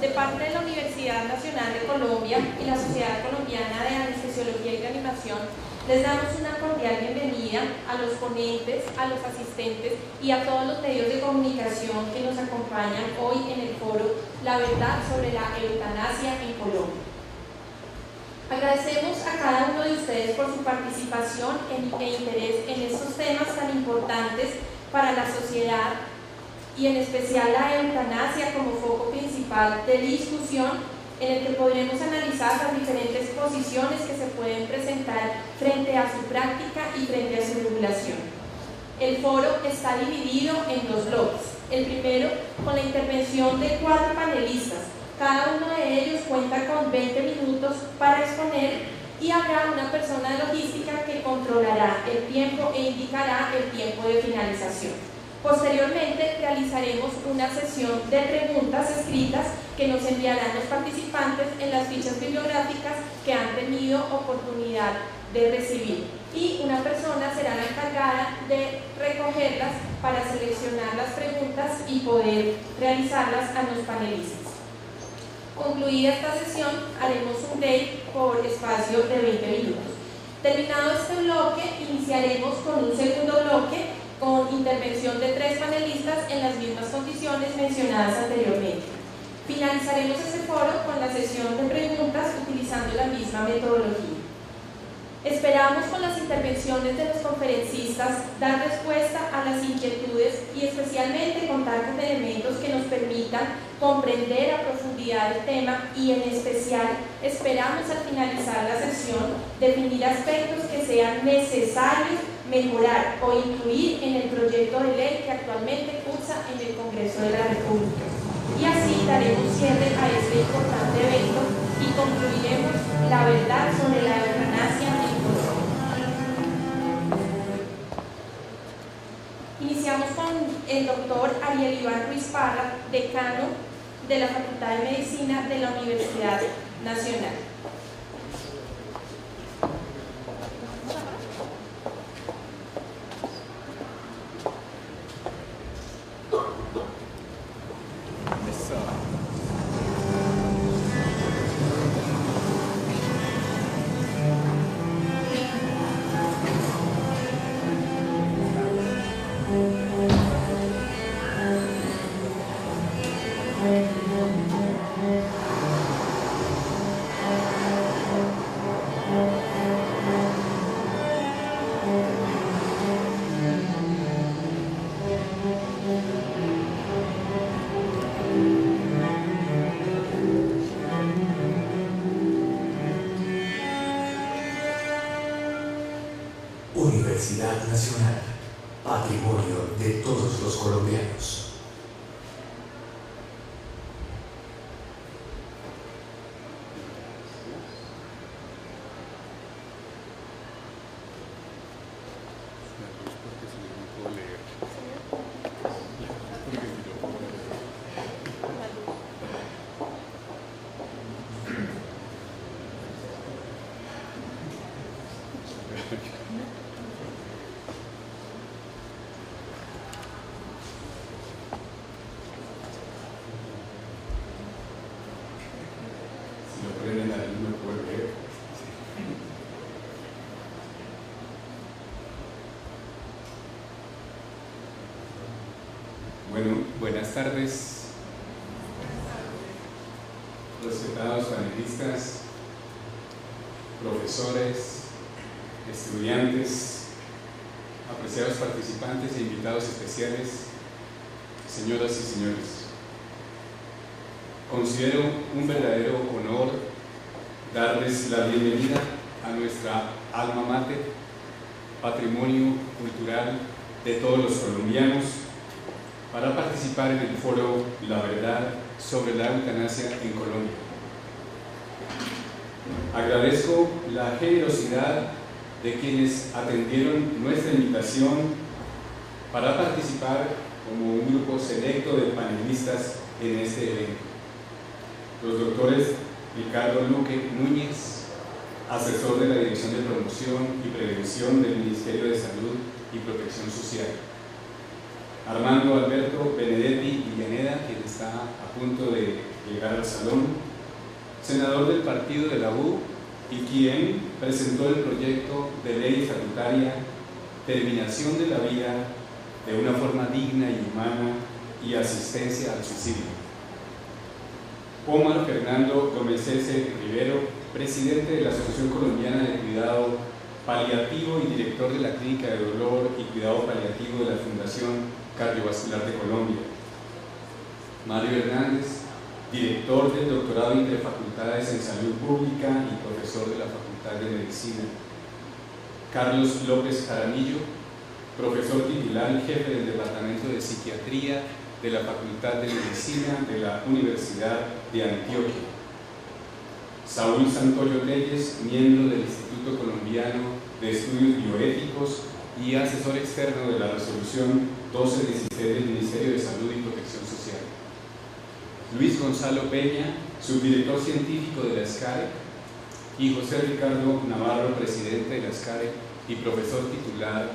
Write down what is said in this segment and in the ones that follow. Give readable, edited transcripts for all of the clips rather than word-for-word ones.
De parte de la Universidad Nacional de Colombia y la Sociedad Colombiana de Anestesiología y Reanimación, les damos una cordial bienvenida a los ponentes, a los asistentes y a todos los medios de comunicación que nos acompañan hoy en el foro La Verdad sobre la Eutanasia en Colombia. Agradecemos a cada uno de ustedes por su participación e interés en estos temas tan importantes para la sociedad, y en especial la eutanasia como foco principal de discusión, en el que podremos analizar las diferentes posiciones que se pueden presentar frente a su práctica y frente a su regulación. El foro está dividido en dos bloques. El primero, con la intervención de 4 panelistas. Cada uno de ellos cuenta con 20 minutos para exponer, y habrá una persona de logística que controlará el tiempo e indicará el tiempo de finalización. Posteriormente realizaremos una sesión de preguntas escritas que nos enviarán los participantes en las fichas bibliográficas que han tenido oportunidad de recibir, y una persona será la encargada de recogerlas para seleccionar las preguntas y poder realizarlas a los panelistas. Concluida esta sesión, haremos un break por espacio de 20 minutos. Terminado este bloque, iniciaremos con un segundo bloque con intervención de 3 panelistas en las mismas condiciones mencionadas anteriormente. Finalizaremos este foro con la sesión de preguntas utilizando la misma metodología. Esperamos con las intervenciones de los conferencistas dar respuesta a las inquietudes y especialmente contar con elementos que nos permitan comprender a profundidad el tema, y en especial esperamos al finalizar la sesión definir aspectos que sean necesarios mejorar o incluir en el proyecto de ley que actualmente cursa en el Congreso de la República. Y así daremos cierre a este importante evento y concluiremos la verdad sobre la eutanasia en Colombia. Iniciamos con el doctor Ariel Iván Ruiz Parra, decano de la Facultad de Medicina de la Universidad Nacional. Universidad Nacional, patrimonio de todos los colombianos. Bueno, buenas tardes, respetados panelistas, profesores, estudiantes, apreciados participantes e invitados especiales, señoras y señores. Considero un verdadero honor darles la bienvenida a nuestra alma mater, patrimonio cultural de todos los colombianos, para participar en el foro La Verdad sobre la Eutanasia en Colombia. Agradezco la generosidad de quienes atendieron nuestra invitación para participar como un grupo selecto de panelistas en este evento. Los doctores Ricardo Luque Núñez, asesor de la Dirección de Promoción y Prevención del Ministerio de Salud y Protección Social; Armando Alberto Benedetti Villaneda, quien está a punto de llegar al salón, senador del partido de la U y quien presentó el proyecto de ley estatutaria Terminación de la vida de una forma digna y humana y asistencia al suicidio. Omar Fernando Gómez Rivero, presidente de la Asociación Colombiana de Cuidado Paliativo y director de la Clínica de Dolor y Cuidado Paliativo de la Fundación Cardiovascular de Colombia. Mario Hernández, director del Doctorado Interfacultades en Salud Pública y profesor de la Facultad de Medicina. Carlos López Jaramillo, profesor titular y jefe del Departamento de Psiquiatría de la Facultad de Medicina de la Universidad de Antioquia. Saúl Santoyo Leyes, miembro del Instituto Colombiano de Estudios Bioéticos y asesor externo de la resolución 1216 del Ministerio de Salud y Protección Social. Luis Gonzalo Peña, subdirector científico de la SCARE, y José Ricardo Navarro, presidente de la SCARE y profesor titular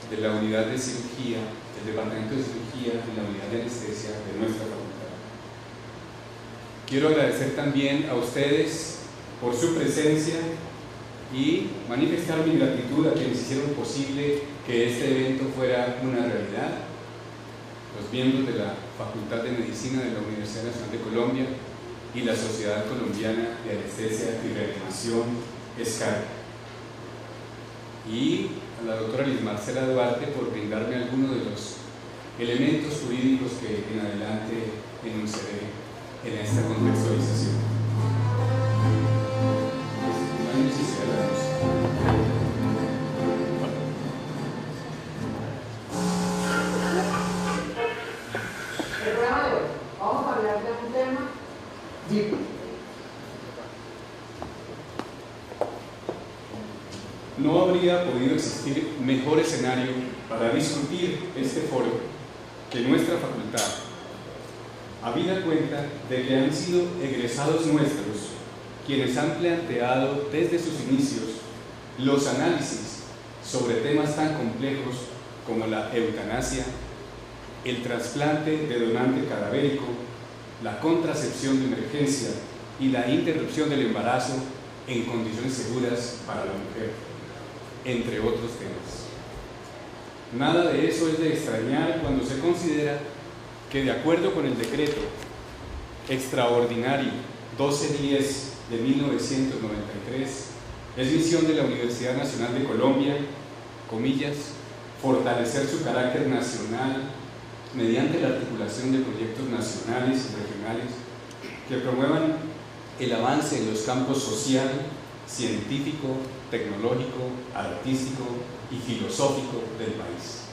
de la Unidad de Cirugía, del Departamento de Cirugía en la Unidad de Anestesia de nuestra facultad. Quiero agradecer también a ustedes por su presencia y manifestar mi gratitud a quienes hicieron posible que este evento fuera una realidad: los miembros de la Facultad de Medicina de la Universidad Nacional de Colombia y la Sociedad Colombiana de Anestesia y Reanimación, SCARE, y a la doctora Liz Marcela Duarte por brindarme algunos de los elementos jurídicos que en adelante enunciaré en esta contextualización. Vamos a hablar de un tema. No habría podido existir mejor escenario para discutir este foro que nuestra facultad, habida cuenta de que han sido egresados nuestros quienes han planteado desde sus inicios los análisis sobre temas tan complejos como la eutanasia, el trasplante de donante cadavérico, la contracepción de emergencia y la interrupción del embarazo en condiciones seguras para la mujer, entre otros temas. Nada de eso es de extrañar cuando se considera que, de acuerdo con el decreto extraordinario 1210 de 1993, es misión de la Universidad Nacional de Colombia, comillas, fortalecer su carácter nacional mediante la articulación de proyectos nacionales y regionales que promuevan el avance en los campos social, científico, tecnológico, artístico y filosófico del país.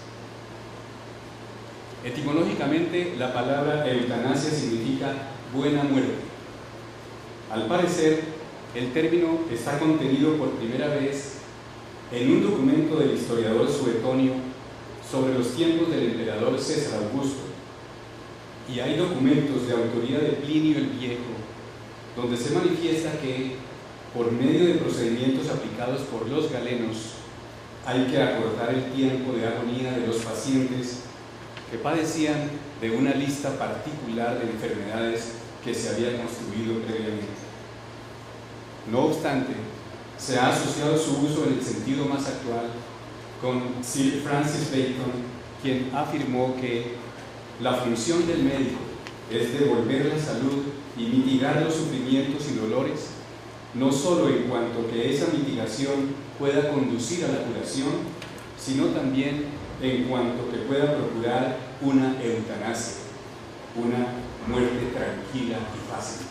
Etimológicamente, la palabra eutanasia significa buena muerte. Al parecer, el término está contenido por primera vez en un documento del historiador Suetonio sobre los tiempos del emperador César Augusto, y hay documentos de autoría de Plinio el Viejo donde se manifiesta que, por medio de procedimientos aplicados por los galenos, hay que acortar el tiempo de agonía de los pacientes que padecían de una lista particular de enfermedades que se había construido previamente. No obstante, se ha asociado su uso en el sentido más actual con Sir Francis Bacon, quien afirmó que la función del médico es devolver la salud y mitigar los sufrimientos y dolores, no solo en cuanto que esa mitigación pueda conducir a la curación, sino también en cuanto que pueda procurar una eutanasia, una muerte tranquila y fácil.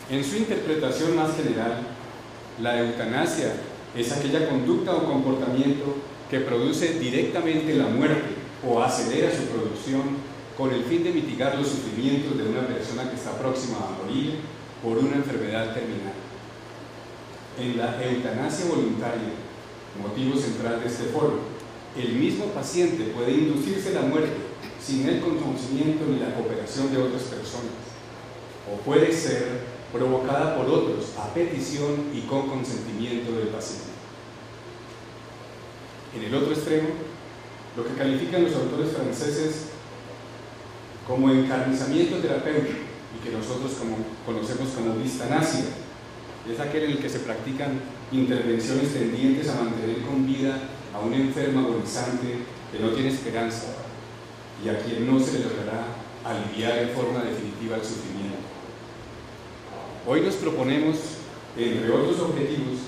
En su interpretación más general, la eutanasia es aquella conducta o comportamiento que produce directamente la muerte o acelera su producción con el fin de mitigar los sufrimientos de una persona que está próxima a morir por una enfermedad terminal. En la eutanasia voluntaria, motivo central de este foro, el mismo paciente puede inducirse la muerte sin el conocimiento ni la cooperación de otras personas, o puede ser provocada por otros a petición y con consentimiento del paciente. en el otro extremo, lo que califican los autores franceses como encarnizamiento terapéutico y que nosotros conocemos como eutanasia. Es aquel en el que se practican intervenciones tendientes a mantener con vida a un enfermo agonizante que no tiene esperanza y a quien no se le logrará aliviar en forma definitiva el sufrimiento. Hoy nos proponemos, entre otros objetivos,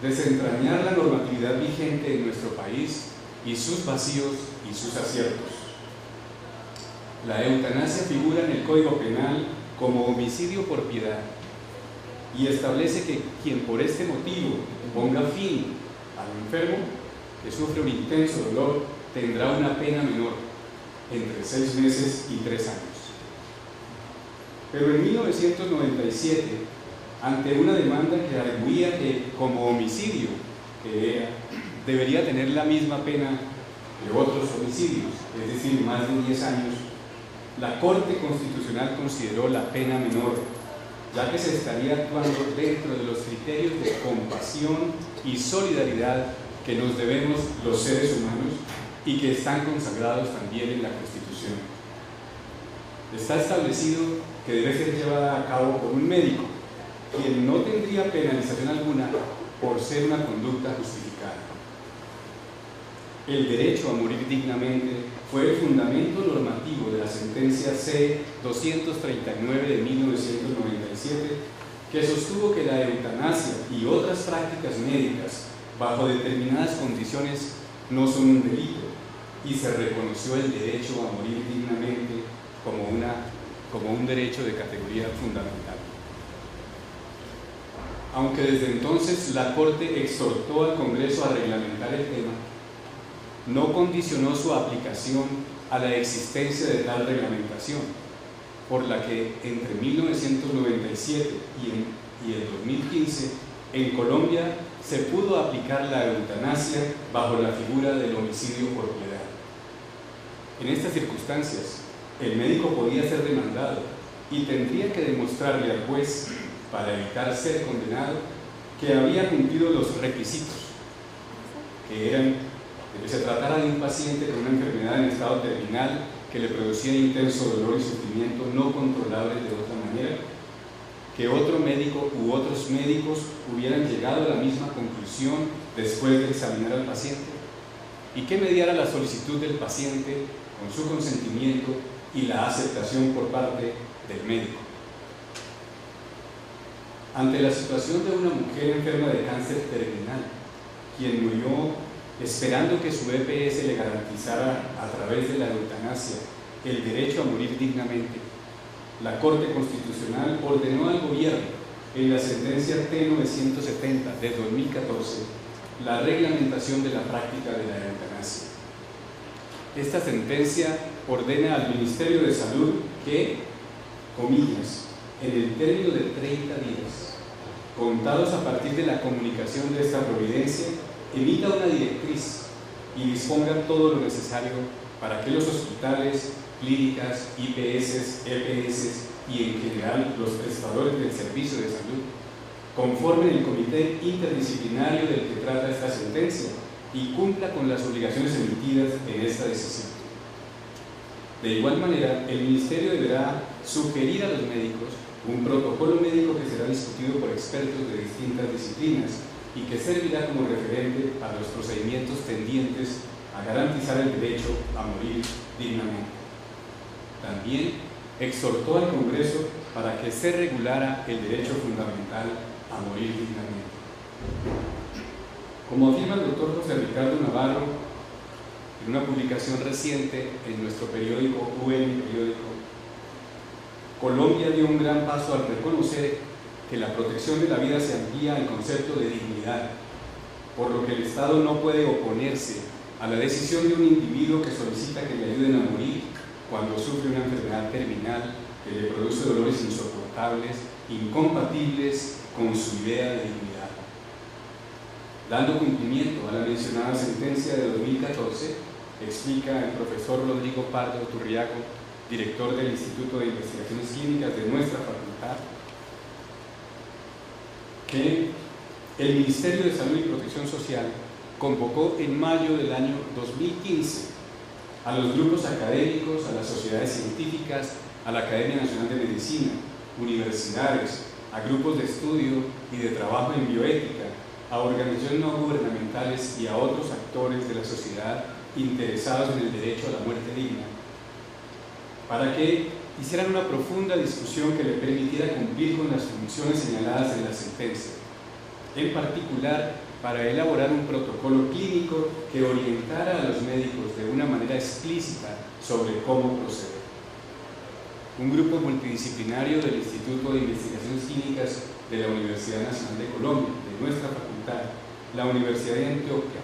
desentrañar la normatividad vigente en nuestro país y sus vacíos y sus aciertos. La eutanasia figura en el Código Penal como homicidio por piedad y establece que quien por este motivo ponga fin al enfermo que sufre un intenso dolor tendrá una pena menor, entre 6 meses y 3 años. Pero en 1997, ante una demanda que arguía que como homicidio que era, debería tener la misma pena que otros homicidios, es decir, más de 10 años, la Corte Constitucional consideró la pena menor, ya que se estaría actuando dentro de los criterios de compasión y solidaridad que nos debemos los seres humanos y que están consagrados también en la Constitución. Está establecido que debe ser llevada a cabo por un médico, quien no tendría penalización alguna por ser una conducta justificada. El derecho a morir dignamente fue el fundamento normativo de la sentencia C-239 de 1997, que sostuvo que la eutanasia y otras prácticas médicas bajo determinadas condiciones no son un delito, y se reconoció el derecho a morir dignamente como un derecho de categoría fundamental. Aunque desde entonces la Corte exhortó al Congreso a reglamentar el tema, no condicionó su aplicación a la existencia de tal reglamentación, por la que entre 1997 y el 2015 en Colombia se pudo aplicar la eutanasia bajo la figura del homicidio por piedad. En estas circunstancias, el médico podía ser demandado y tendría que demostrarle al juez, para evitar ser condenado, que había cumplido los requisitos, que eran que se tratara de un paciente con una enfermedad en estado terminal que le producía intenso dolor y sufrimiento no controlables de otra manera, que otro médico u otros médicos hubieran llegado a la misma conclusión después de examinar al paciente, y que mediara la solicitud del paciente con su consentimiento y la aceptación por parte del médico. Ante la situación de una mujer enferma de cáncer terminal, quien murió esperando que su EPS le garantizara a través de la eutanasia el derecho a morir dignamente, la Corte Constitucional ordenó al gobierno, en la sentencia T-970 de 2014, la reglamentación de la práctica de la eutanasia. Esta sentencia ordena al Ministerio de Salud que, comillas, en el término de 30 días, contados a partir de la comunicación de esta providencia, emita una directriz y disponga todo lo necesario para que los hospitales, clínicas, IPS, EPS y en general los prestadores del servicio de salud conformen el comité interdisciplinario del que trata esta sentencia y cumpla con las obligaciones emitidas en esta decisión. De igual manera, el Ministerio deberá sugerir a los médicos un protocolo médico que será discutido por expertos de distintas disciplinas y que servirá como referente para los procedimientos tendientes a garantizar el derecho a morir dignamente. También exhortó al Congreso para que se regulara el derecho fundamental a morir dignamente. Como afirma el doctor José Ricardo Navarro en una publicación reciente en nuestro periódico UN Periódico, Colombia dio un gran paso al reconocer que la protección de la vida se amplía al concepto de dignidad, por lo que el Estado no puede oponerse a la decisión de un individuo que solicita que le ayuden a morir cuando sufre una enfermedad terminal que le produce dolores insoportables, incompatibles con su idea de dignidad. Dando cumplimiento a la mencionada sentencia de 2014, explica el profesor Rodrigo Pardo Turriago, director del Instituto de Investigaciones Clínicas de nuestra facultad, que el Ministerio de Salud y Protección Social convocó en mayo del año 2015 a los grupos académicos, a las sociedades científicas, a la Academia Nacional de Medicina, universidades, a grupos de estudio y de trabajo en bioética, a organizaciones no gubernamentales y a otros actores de la sociedad interesados en el derecho a la muerte digna, para que hicieran una profunda discusión que le permitiera cumplir con las funciones señaladas en la sentencia, en particular para elaborar un protocolo clínico que orientara a los médicos de una manera explícita sobre cómo proceder. Un grupo multidisciplinario del Instituto de Investigaciones Clínicas de la Universidad Nacional de Colombia, de nuestra facultad, la Universidad de Antioquia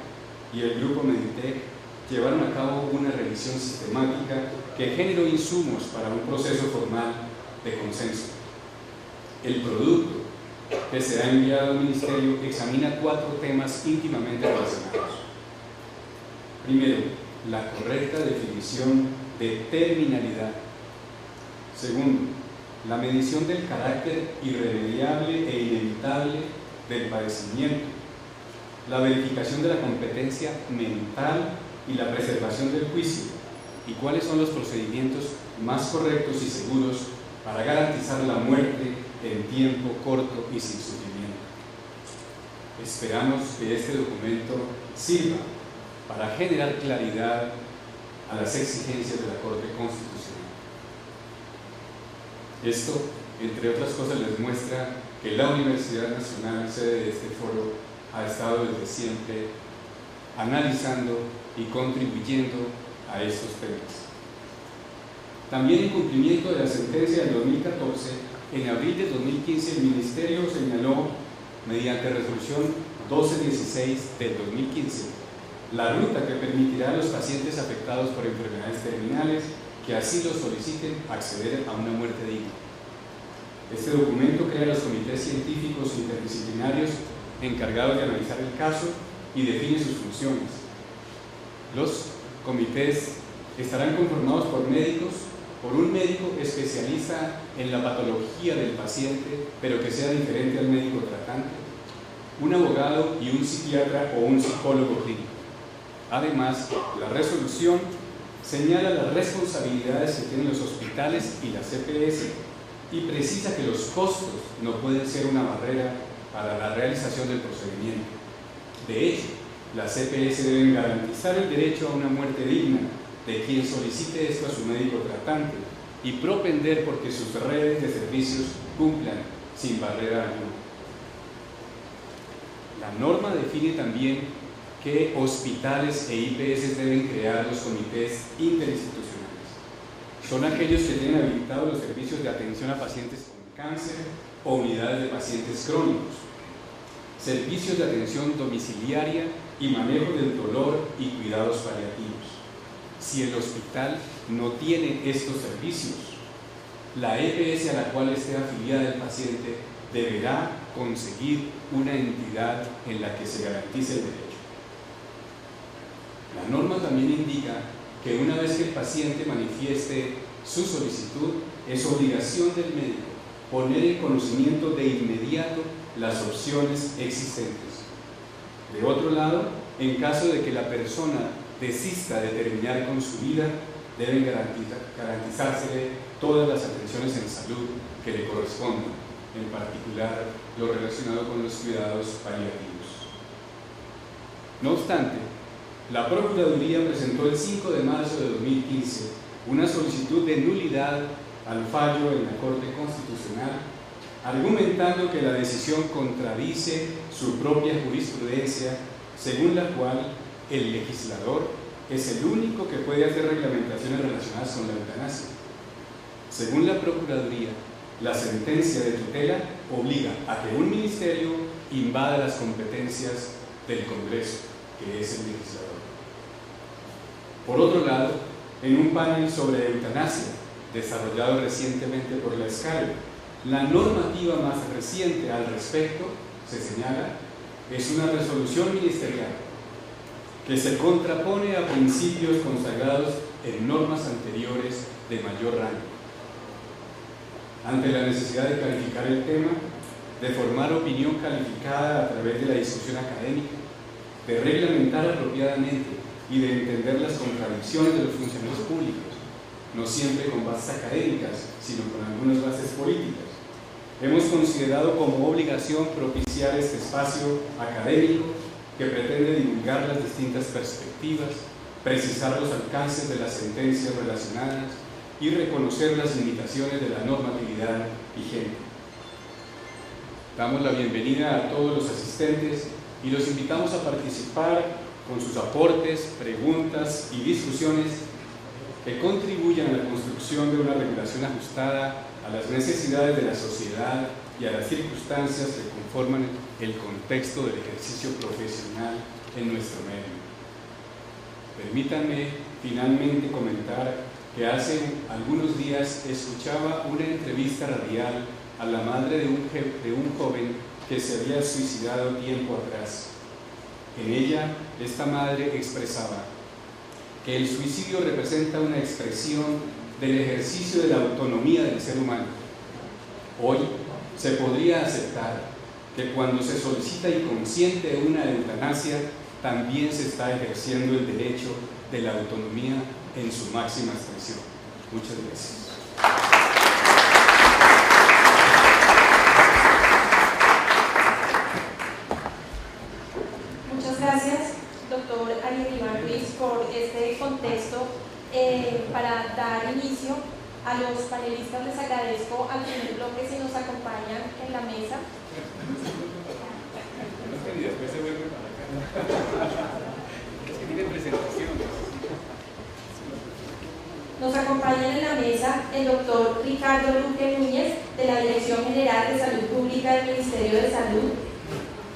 y el Grupo Meditec llevaron a cabo una revisión sistemática que generó insumos para un proceso formal de consenso. El producto que se ha enviado al Ministerio examina 4 temas íntimamente relacionados. Primero, la correcta definición de terminalidad. Segundo, la medición del carácter irremediable e inevitable del padecimiento, la verificación de la competencia mental y la preservación del juicio, y cuáles son los procedimientos más correctos y seguros para garantizar la muerte en tiempo corto y sin sufrimiento. Esperamos que este documento sirva para generar claridad a las exigencias de la Corte Constitucional. Esto, entre otras cosas, les muestra que la Universidad Nacional, sede de este foro, ha estado desde siempre analizando y contribuyendo a estos temas. También en cumplimiento de la sentencia del 2014, en abril de 2015 el Ministerio señaló, mediante resolución 1216 del 2015, la ruta que permitirá a los pacientes afectados por enfermedades terminales que así lo soliciten acceder a una muerte digna. Este documento crea los comités científicos interdisciplinarios encargados de analizar el caso y define sus funciones. Los comités estarán conformados por un médico especialista en la patología del paciente, pero que sea diferente al médico tratante, un abogado y un psiquiatra o un psicólogo clínico. Además, la resolución señala las responsabilidades que tienen los hospitales y las EPS y precisa que los costos no pueden ser una barrera para la realización del procedimiento. De hecho, las EPS deben garantizar el derecho a una muerte digna de quien solicite esto a su médico tratante y propender porque sus redes de servicios cumplan sin barrera alguna. La norma define también que hospitales e IPS deben crear los comités interinstitucionales. Son aquellos que tienen habilitados los servicios de atención a pacientes con cáncer o unidades de pacientes crónicos, servicios de atención domiciliaria y manejo del dolor y cuidados paliativos. Si el hospital no tiene estos servicios, la EPS a la cual esté afiliada el paciente deberá conseguir una entidad en la que se garantice el derecho. La norma también indica que una vez que el paciente manifieste su solicitud, es obligación del médico poner en conocimiento de inmediato las opciones existentes. De otro lado, en caso de que la persona desista de terminar con su vida, deben garantizársele todas las atenciones en salud que le correspondan, en particular lo relacionado con los cuidados paliativos. No obstante, la Procuraduría presentó el 5 de marzo de 2015 una solicitud de nulidad al fallo en la Corte Constitucional, argumentando que la decisión contradice su propia jurisprudencia, según la cual el legislador es el único que puede hacer reglamentaciones relacionadas con la eutanasia. Según la Procuraduría, la sentencia de tutela obliga a que un ministerio invada las competencias del Congreso, que es el legislador. Por otro lado, en un panel sobre eutanasia, desarrollado recientemente por la SCAL, la normativa más reciente al respecto, se señala, es una resolución ministerial que se contrapone a principios consagrados en normas anteriores de mayor rango. Ante la necesidad de clarificar el tema, de formar opinión calificada a través de la discusión académica de reglamentar apropiadamente y de entender las contradicciones de los funcionarios públicos, no siempre con bases académicas, sino con algunas bases políticas. Hemos considerado como obligación propiciar este espacio académico que pretende divulgar las distintas perspectivas, precisar los alcances de las sentencias relacionadas y reconocer las limitaciones de la normatividad vigente. Damos la bienvenida a todos los asistentes y los invitamos a participar con sus aportes, preguntas y discusiones que contribuyan a la construcción de una regulación ajustada a las necesidades de la sociedad y a las circunstancias que conforman el contexto del ejercicio profesional en nuestro medio. Permítanme finalmente comentar que hace algunos días escuchaba una entrevista radial a la madre de un joven que se había suicidado tiempo atrás. En ella, esta madre expresaba que el suicidio representa una expresión del ejercicio de la autonomía del ser humano. Hoy se podría aceptar que cuando se solicita y consiente una eutanasia, también se está ejerciendo el derecho de la autonomía en su máxima expresión. Muchas gracias. Muchas gracias, doctor Ariel Iván Ruiz, por este contexto. Para dar inicio a los panelistas, les agradezco al primer bloque si nos acompañan en la mesa. Nos acompañan en la mesa el doctor Ricardo Luque Núñez, de la Dirección General de Salud Pública del Ministerio de Salud.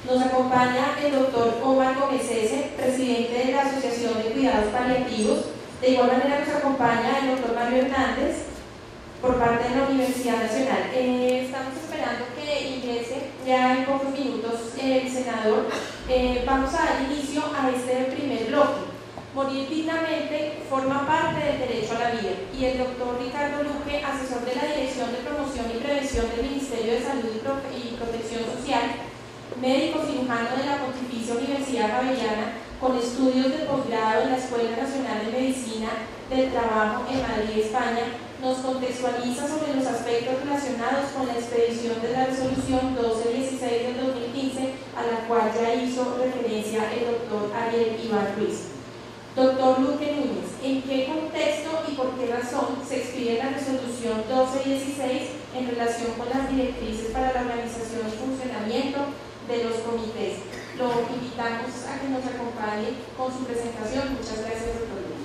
Nos acompaña el doctor Omar Gómez Cese, presidente de la Asociación de Cuidados Paliativos. De igual manera nos acompaña el doctor Mario Hernández, por parte de la Universidad Nacional. Estamos esperando que ingrese ya en pocos minutos el senador. Vamos a dar inicio a este primer bloque. Morir dignamente forma parte del derecho a la vida, y el doctor Ricardo Luque, asesor de la Dirección de Promoción y Prevención del Ministerio de Salud y Protección Social, médico cirujano de la Pontificia Universidad Javeriana, con estudios de posgrado en la Escuela Nacional de Medicina del Trabajo en Madrid, España, nos contextualiza sobre los aspectos relacionados con la expedición de la resolución 1216 del 2015, a la cual ya hizo referencia el doctor Ariel Iván Ruiz. Doctor Luque Núñez, ¿en qué contexto y por qué razón se expide la resolución 1216 en relación con las directrices para la organización y funcionamiento de los comités? Lo invitamos a que nos acompañe con su presentación. Muchas gracias, doctor Luque.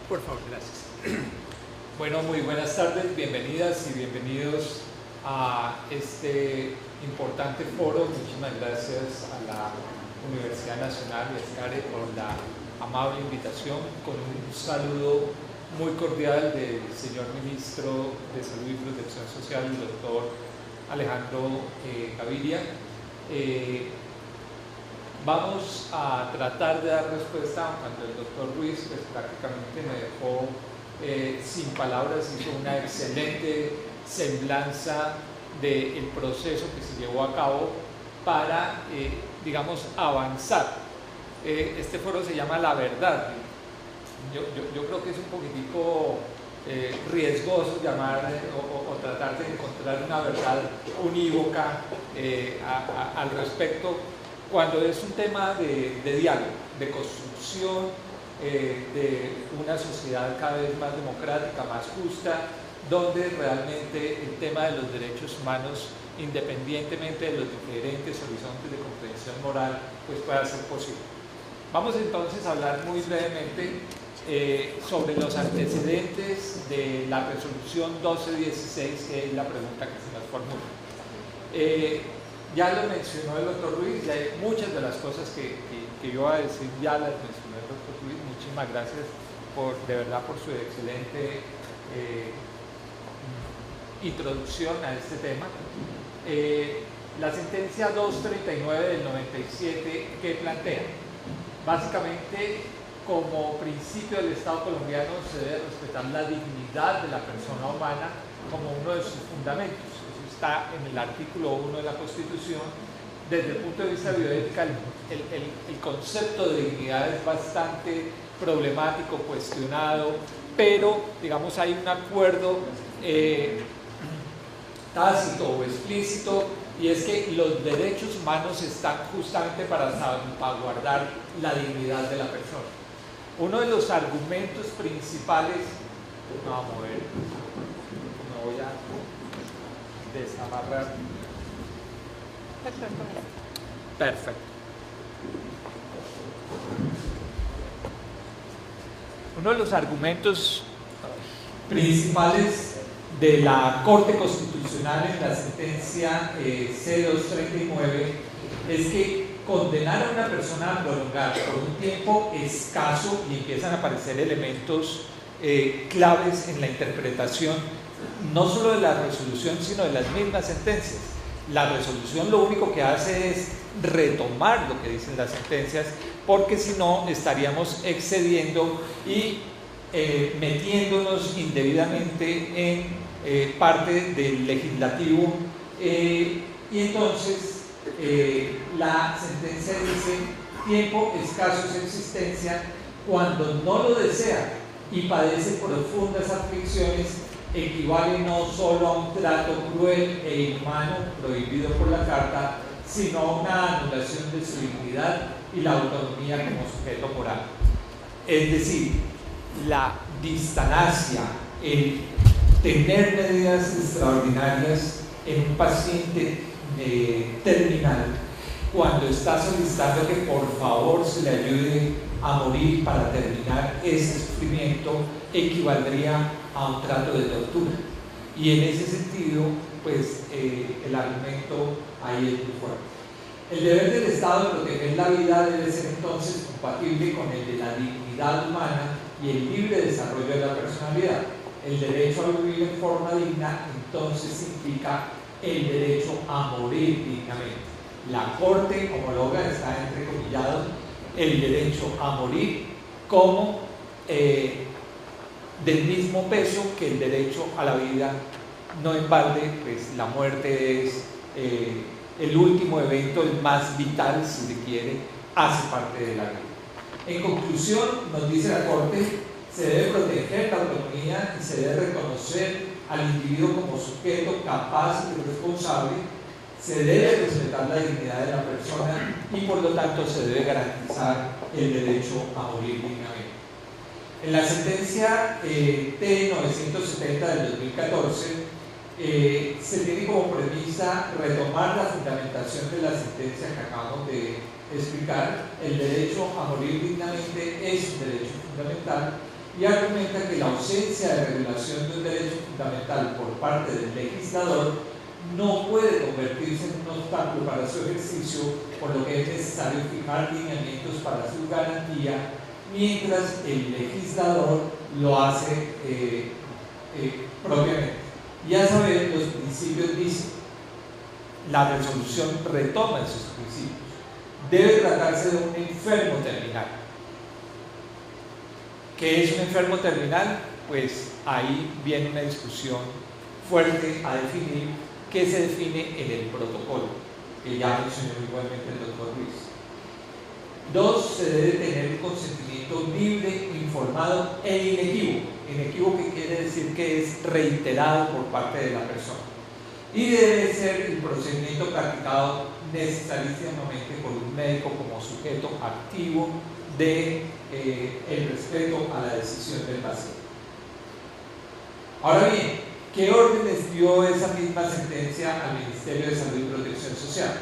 Por favor, gracias. Bueno, muy buenas tardes, bienvenidas y bienvenidos a este importante foro. Muchísimas gracias a la Universidad Nacional y a SCARE por la amable invitación, con un saludo muy cordial del señor Ministro de Salud y Protección Social, el doctor Alejandro Gaviria. Vamos a tratar de dar respuesta cuando el doctor Ruiz pues, prácticamente me dejó sin palabras, hizo una excelente semblanza del proceso que se llevó a cabo para, digamos, avanzar. Este foro se llama La Verdad. Yo creo que es un poquitico riesgoso llamar o tratar de encontrar una verdad unívoca al respecto, cuando es un tema de diálogo, de construcción de una sociedad cada vez más democrática, más justa, donde realmente el tema de los derechos humanos, independientemente de los diferentes horizontes de comprensión moral, pues pueda ser posible. Vamos entonces a hablar muy brevemente sobre los antecedentes de la resolución 1216, que es la pregunta que se nos formula. Ya lo mencionó el doctor Ruiz, ya hay muchas de las cosas que yo iba a decir ya las mencionó el doctor Ruiz. Muchísimas gracias de verdad por su excelente introducción a este tema. La sentencia 239 del 97, ¿qué plantea? Básicamente, como principio del Estado colombiano se debe respetar la dignidad de la persona humana como uno de sus fundamentos. Eso está en el artículo 1 de la Constitución. Desde el punto de vista bioética, el concepto de dignidad es bastante problemático, cuestionado, pero digamos hay un acuerdo tácito o explícito, y es que los derechos humanos están justamente para salvaguardar la dignidad de la persona. Uno de los argumentos principales, vamos a ver, me voy a desamarrar. Perfecto. Uno de los argumentos principales de la Corte Constitucional en la sentencia C239 es que condenar a una persona a prolongar por un tiempo escaso, y empiezan a aparecer elementos claves en la interpretación no solo de la resolución sino de las mismas sentencias. La resolución lo único que hace es retomar lo que dicen las sentencias, porque si no estaríamos excediendo y metiéndonos indebidamente en parte del legislativo, y entonces la sentencia dice: tiempo escaso es existencia cuando no lo desea y padece profundas aflicciones, equivale no solo a un trato cruel e inhumano prohibido por la Carta, sino a una anulación de su dignidad y la autonomía como sujeto moral. Es decir, la distanasia, el tener medidas extraordinarias en un paciente terminal, cuando está solicitando que por favor se le ayude a morir para terminar ese sufrimiento, equivaldría a un trato de tortura. Y en ese sentido, pues el argumento ahí es muy fuerte. El deber del Estado de proteger la vida debe ser entonces compatible con el de la dignidad humana y el libre desarrollo de la personalidad. El derecho a vivir en forma digna entonces significa el derecho a morir dignamente. La Corte homologa, está entrecomillado, el derecho a morir como del mismo peso que el derecho a la vida. No en balde, pues la muerte es el último evento, el más vital, si se quiere, hace parte de la vida. En conclusión, nos dice la Corte, se debe proteger la autonomía y se debe reconocer al individuo como sujeto capaz y responsable, se debe respetar la dignidad de la persona y por lo tanto se debe garantizar el derecho a morir dignamente. En la sentencia T970 del 2014 se tiene como premisa retomar la fundamentación de la sentencia que acabamos de explicar. El derecho a morir dignamente es un derecho fundamental, y argumenta que la ausencia de regulación de un derecho fundamental por parte del legislador no puede convertirse en un obstáculo para su ejercicio, por lo que es necesario fijar lineamientos para su garantía, mientras el legislador lo hace propiamente. Ya saben, los principios dicen, la resolución retoma esos principios. Debe tratarse de un enfermo terminal. ¿Qué es un enfermo terminal? Pues ahí viene una discusión fuerte a definir, que se define en el protocolo, que ya mencionó igualmente el doctor Ruiz. 2. Se debe tener un consentimiento libre, informado e inequívoco. Inequívoco quiere decir que es reiterado por parte de la persona. Y debe ser el procedimiento practicado necesariamente por un médico como sujeto activo de el respeto a la decisión del paciente. Ahora bien, ¿qué órdenes dio esa misma sentencia al Ministerio de Salud y Protección Social?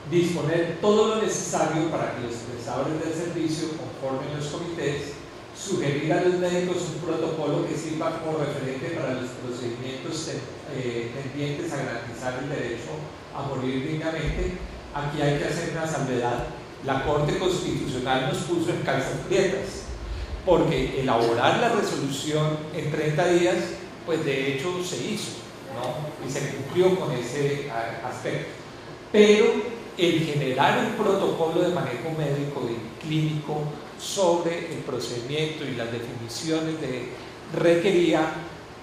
Disponer todo lo necesario para que los prestadores del servicio conformen los comités, sugerir a los médicos un protocolo que sirva como referente para los procedimientos tendientes a garantizar el derecho a morir dignamente, aquí hay que hacer una salvedad. La Corte Constitucional nos puso en calzas prietas, porque elaborar la resolución en 30 días, pues de hecho se hizo, ¿no? Y se cumplió con ese aspecto. Pero el generar un protocolo de manejo médico y clínico sobre el procedimiento y las definiciones requería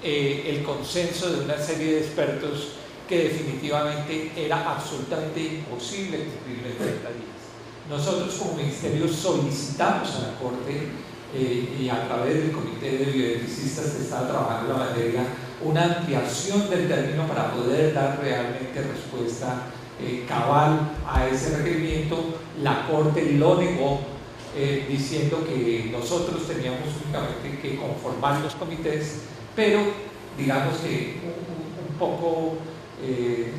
el consenso de una serie de expertos que definitivamente era absolutamente imposible cumplirlo en 30 días. Nosotros como Ministerio solicitamos a la Corte y a través del Comité de Bioeticistas que estaba trabajando la materia una ampliación del término para poder dar realmente respuesta cabal a ese requerimiento. La Corte lo negó, diciendo que nosotros teníamos únicamente que conformar los comités, pero digamos que un poco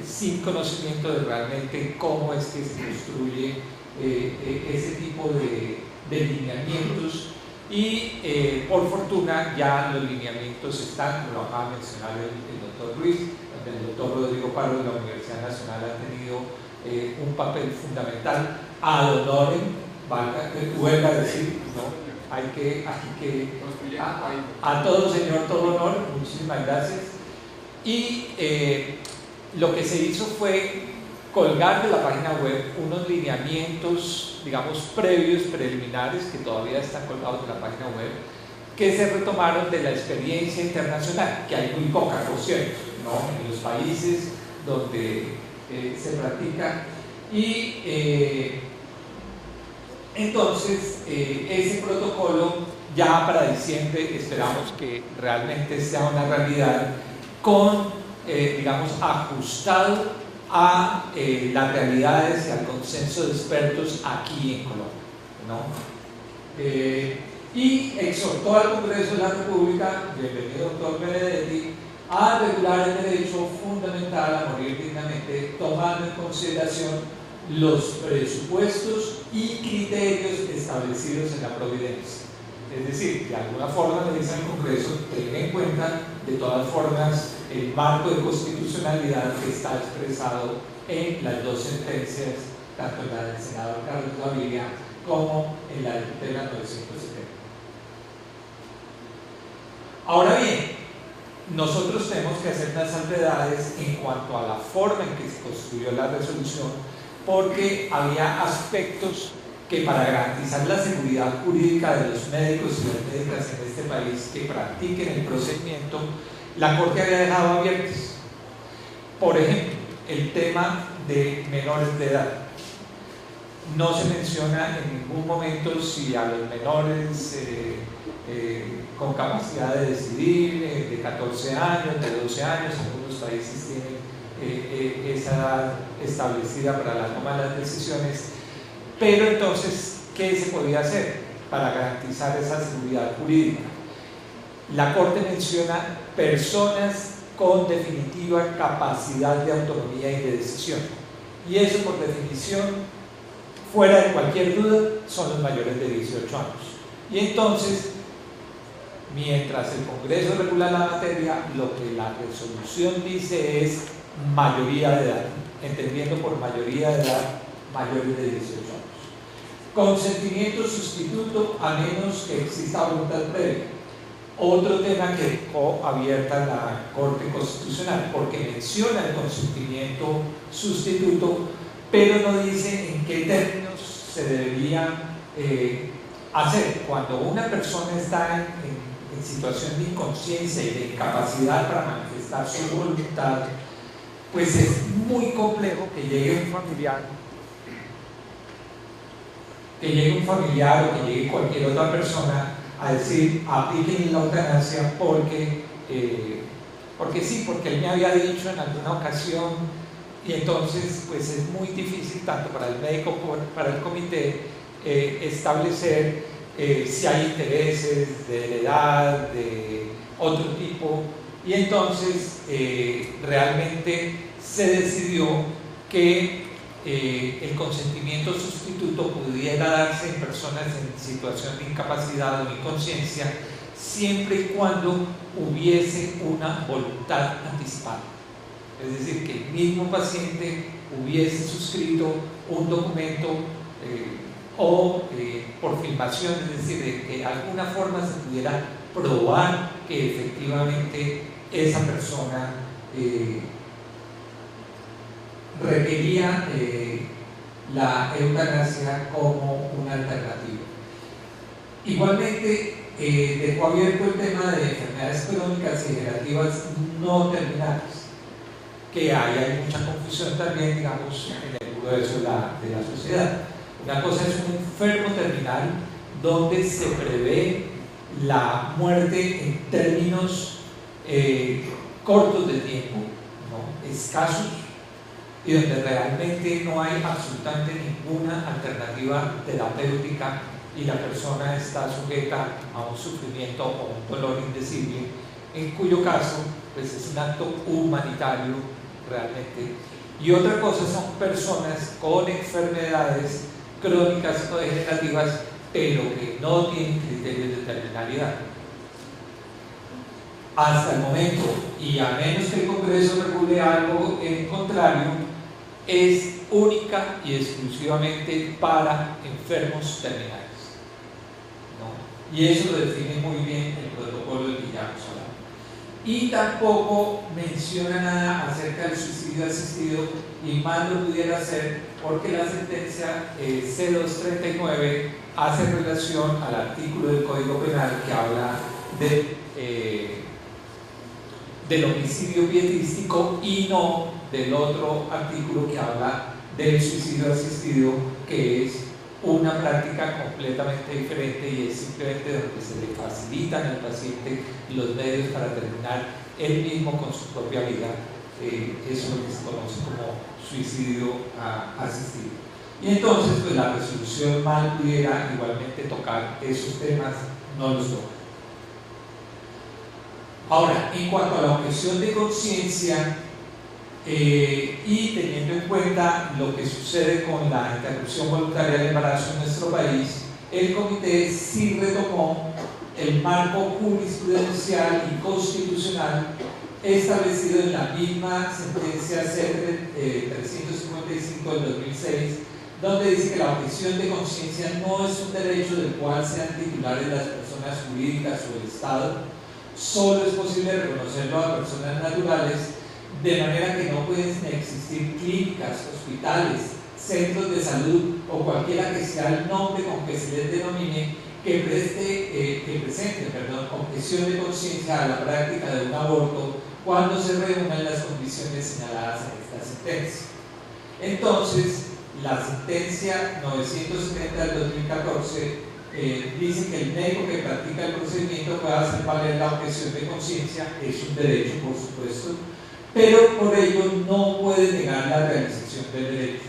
sin conocimiento de realmente cómo es que se construye ese tipo de lineamientos. Y por fortuna ya los lineamientos están, como lo acaba de mencionar el doctor Ruiz, el doctor Rodrigo Pardo de la Universidad Nacional ha tenido un papel fundamental ad honorem, vuelvo a decir, ¿no? Hay que a todo señor, todo honor, muchísimas gracias. Y lo que se hizo fue colgar de la página web unos lineamientos, digamos, previos, preliminares, que todavía están colgados de la página web, que se retomaron de la experiencia internacional, que hay muy poca, por cierto, ¿no? En los países donde se practica. Y entonces, ese protocolo ya para diciembre esperamos que realmente sea una realidad con, digamos, ajustado a las realidades y al consenso de expertos aquí en Colombia, ¿no? Y exhortó al Congreso de la República, bienvenido doctor Benedetti, a regular el derecho fundamental a morir dignamente, tomando en consideración los presupuestos y criterios establecidos en la Providencia. Es decir, de alguna forma le dice al Congreso, tenga en cuenta de todas formas el marco de constitucionalidad que está expresado en las dos sentencias, tanto en la del senador Carlos Gaviria como en la de tutela 970. Ahora bien, nosotros tenemos que hacer unas salvedades en cuanto a la forma en que se construyó la resolución, porque había aspectos que para garantizar la seguridad jurídica de los médicos y las médicas en este país que practiquen el procedimiento, la Corte había dejado abiertos. Por ejemplo, el tema de menores de edad. No se menciona en ningún momento si a los menores con capacidad de decidir, de 14 años, de 12 años, algunos países tienen esa edad establecida para la toma de las decisiones. Pero entonces, ¿qué se podía hacer para garantizar esa seguridad jurídica? La Corte menciona personas con definitiva capacidad de autonomía y de decisión. Y eso, por definición, fuera de cualquier duda, son los mayores de 18 años. Y entonces, mientras el Congreso regula la materia, lo que la resolución dice es mayoría de edad, entendiendo por mayoría de edad mayores de 18 años. Consentimiento sustituto a menos que exista voluntad previa. Otro tema que dejó abierta la Corte Constitucional, porque menciona el consentimiento sustituto, pero no dice en qué términos se debería hacer. Cuando una persona está en situación de inconsciencia y de incapacidad para manifestar su voluntad, pues es muy complejo que llegue un familiar o que llegue cualquier otra persona a decir apliquen la eutanasia porque sí, porque él me había dicho en alguna ocasión, y entonces pues es muy difícil tanto para el médico como para el comité establecer si hay intereses de heredad, de otro tipo, y entonces realmente se decidió que el consentimiento sustituto pudiera darse en personas en situación de incapacidad o inconsciencia siempre y cuando hubiese una voluntad anticipada. Es decir, que el mismo paciente hubiese suscrito un documento por filmación, es decir, de que de alguna forma se pudiera probar que efectivamente esa persona requería la eutanasia como una alternativa. Igualmente, dejó abierto el tema de enfermedades crónicas y degenerativas no terminales, que hay mucha confusión también, digamos, en el grueso de la sociedad. Una cosa es un enfermo terminal donde se prevé la muerte en términos cortos de tiempo, ¿no? Escasos, y donde realmente no hay absolutamente ninguna alternativa terapéutica y la persona está sujeta a un sufrimiento o un dolor indecible, en cuyo caso pues es un acto humanitario realmente. Y otra cosa son personas con enfermedades crónicas o degenerativas, pero que no tienen criterios de terminalidad. Hasta el momento, y a menos que el Congreso regule algo en contrario, es única y exclusivamente para enfermos terminales, ¿no? Y eso lo define muy bien el protocolo del que ya hemos hablado. Y tampoco menciona nada acerca del suicidio asistido, y más lo pudiera hacer porque la sentencia C239 hace relación al artículo del Código Penal que habla del homicidio pietístico y no del otro artículo que habla del suicidio asistido, que es una práctica completamente diferente y es simplemente donde se le facilitan al paciente los medios para terminar él mismo con su propia vida. Eso es lo que se conoce como suicidio asistido. Y entonces pues la resolución mal pudiera igualmente tocar esos temas, no los toca. Ahora, en cuanto a la objeción de conciencia, y teniendo en cuenta lo que sucede con la interrupción voluntaria del embarazo en nuestro país, el comité sí retomó el marco jurisprudencial y constitucional establecido en la misma sentencia C355 del 2006, donde dice que la objeción de conciencia no es un derecho del cual sean titulares las personas jurídicas o el Estado. Solo es posible reconocerlo a personas naturales, de manera que no pueden existir clínicas, hospitales, centros de salud o cualquiera que sea el nombre con que se les denomine que presente objeción de conciencia a la práctica de un aborto cuando se reúnan las condiciones señaladas en esta sentencia. Entonces, la sentencia 970 del 2014 dice que el médico que practica el procedimiento puede hacer valer la objeción de conciencia, es un derecho por supuesto, pero por ello no puede negar la realización del derecho.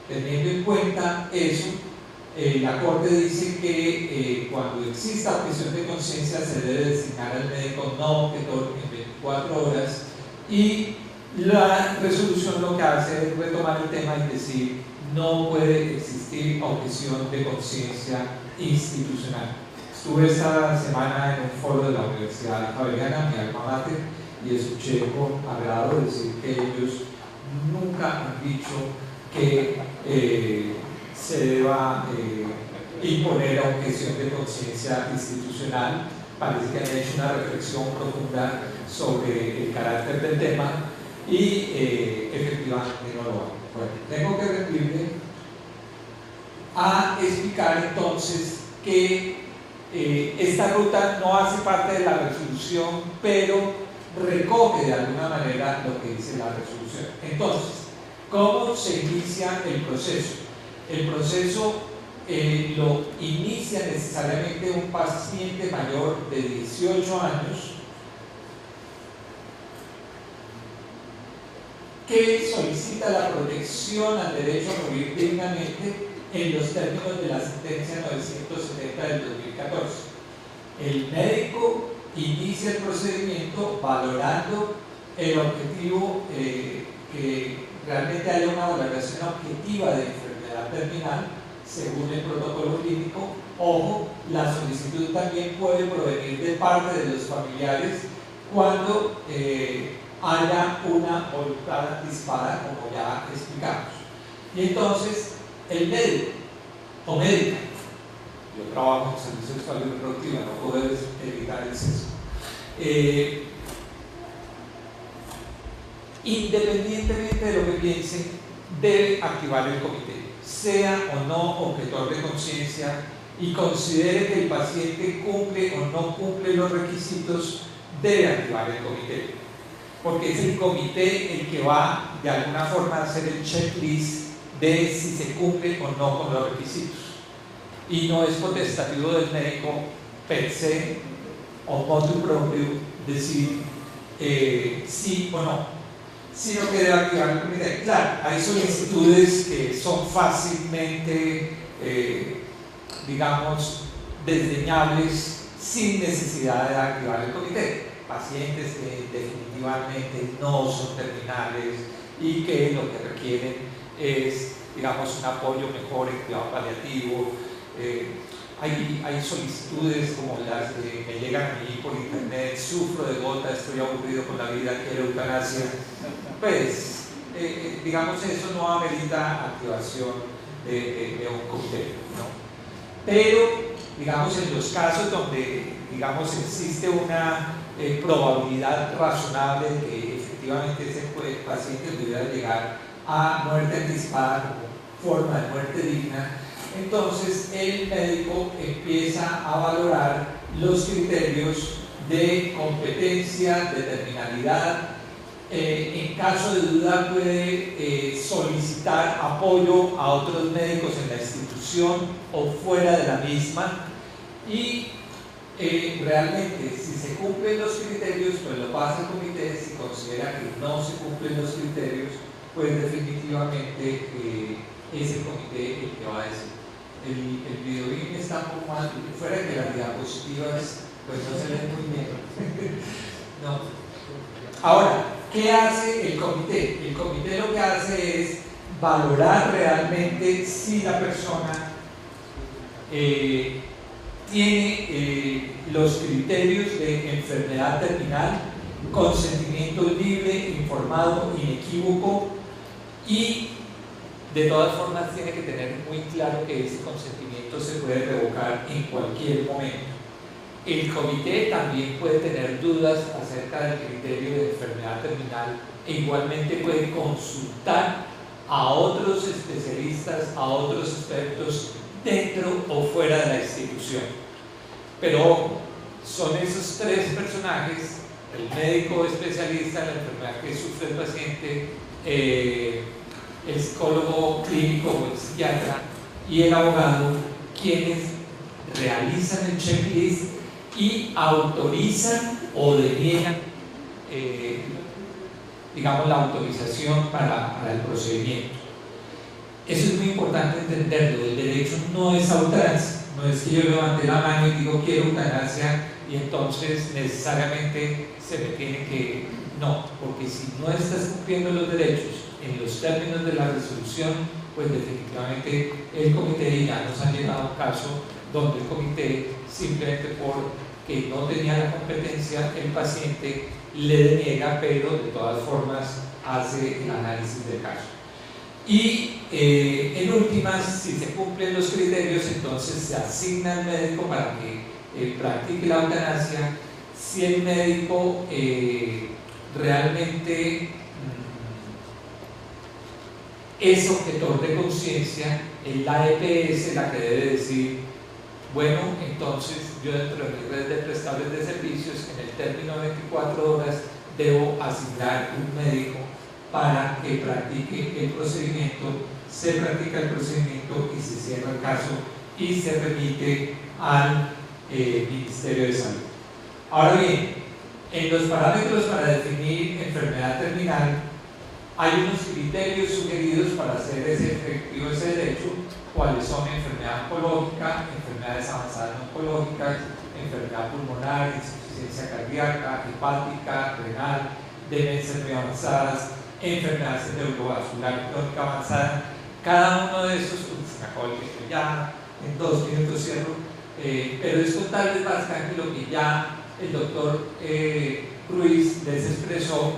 Teniendo en cuenta eso, la Corte dice que cuando exista objeción de conciencia se debe designar al médico no objetor en 24 horas, y la resolución lo que hace es retomar el tema y decir no puede existir objeción de conciencia institucional. Estuve esta semana en un foro de la Universidad Javeriana, mi alma mater, y escuché con agrado decir que ellos nunca han dicho que se deba imponer objeción de conciencia institucional. Parece que han hecho una reflexión profunda sobre el carácter del tema y efectivamente no lo han. Bueno, tengo que referirme a explicar entonces que esta ruta no hace parte de la resolución, pero recoge de alguna manera lo que dice la resolución. Entonces, ¿cómo se inicia el proceso? El proceso lo inicia necesariamente un paciente mayor de 18 años que solicita la protección al derecho a morir dignamente en los términos de la sentencia 970 del 2014. El médico inicia el procedimiento valorando el objetivo, que realmente haya una valoración objetiva de enfermedad terminal según el protocolo clínico. Ojo, la solicitud también puede provenir de parte de los familiares cuando haya una voluntad anticipada, como ya explicamos. Y entonces, el médico o médica, yo trabajo en salud sexual y reproductiva, no puedo evitar el sexo, independientemente de lo que piensen, debe activar el comité, sea o no objetor de conciencia, y considere que el paciente cumple o no cumple los requisitos, debe activar el comité, porque es el comité el que va de alguna forma a hacer el checklist de si se cumple o no con los requisitos, y no es potestativo del médico per se o motu propio decir sí o no, sino que debe activar el comité. Claro, hay solicitudes que son fácilmente digamos desdeñables sin necesidad de activar el comité, pacientes que definitivamente no son terminales y que lo que requieren es, digamos, un apoyo mejor en cuidado paliativo. Hay solicitudes como las que me llegan a mí por internet: sufro de gota, estoy aburrido con la vida, quiero eutanasia. Pues, digamos, eso no amerita activación de un comité, ¿no? Pero, digamos, en los casos donde, digamos, existe una probabilidad razonable de que efectivamente ese paciente pudiera llegar a muerte anticipada como forma de muerte digna, entonces el médico empieza a valorar los criterios de competencia, de terminalidad. En caso de duda puede solicitar apoyo a otros médicos en la institución o fuera de la misma, y realmente si se cumplen los criterios pues lo pasa al comité. Si considera que no se cumplen los criterios, pues definitivamente es el comité el que va a decir. El video está un poco mal, fuera que las diapositivas pues no se ven muy bien. No. Ahora, ¿qué hace el comité? El comité lo que hace es valorar realmente si la persona tiene los criterios de enfermedad terminal, consentimiento libre, informado, inequívoco, y de todas formas tiene que tener muy claro que ese consentimiento se puede revocar en cualquier momento. El comité también puede tener dudas acerca del criterio de enfermedad terminal e igualmente puede consultar a otros especialistas, a otros expertos dentro o fuera de la institución. Pero son esos tres personajes: el médico especialista en la enfermedad que sufre el paciente, el psicólogo clínico o el psiquiatra y el abogado, quienes realizan el checklist y autorizan o deniegan digamos la autorización para el procedimiento. Eso es muy importante entenderlo. El derecho no es a ultranza, no es que yo levante la mano y digo quiero eutanasia y entonces necesariamente se me tiene que... No, porque si no estás cumpliendo los derechos en los términos de la resolución, pues definitivamente el comité, ya nos ha llegado un caso donde el comité, simplemente porque no tenía la competencia, el paciente le deniega, pero de todas formas hace el análisis del caso. Y en últimas, si se cumplen los criterios, entonces se asigna al médico para que practique la eutanasia. Si el médico realmente es objetor de conciencia, el AEPS la que debe decir: bueno, entonces yo dentro de mi red de prestadores de servicios, en el término de 24 horas, debo asignar un médico para que practique el procedimiento. Se practica el procedimiento y se cierra el caso y se remite al Ministerio de Salud. Ahora bien, en los parámetros para definir enfermedad terminal hay unos criterios sugeridos para hacer efectivo ese derecho, cuáles son enfermedad oncológica, enfermedades avanzadas no oncológicas, enfermedad pulmonar, insuficiencia cardíaca, hepática, renal, demencias muy avanzadas, enfermedad cerebrovascular crónica avanzada. Cada uno de esos, se me acabó el tiempo ya, en 2 minutos cierro, pero es contarles básicamente lo que ya el doctor Ruiz les expresó,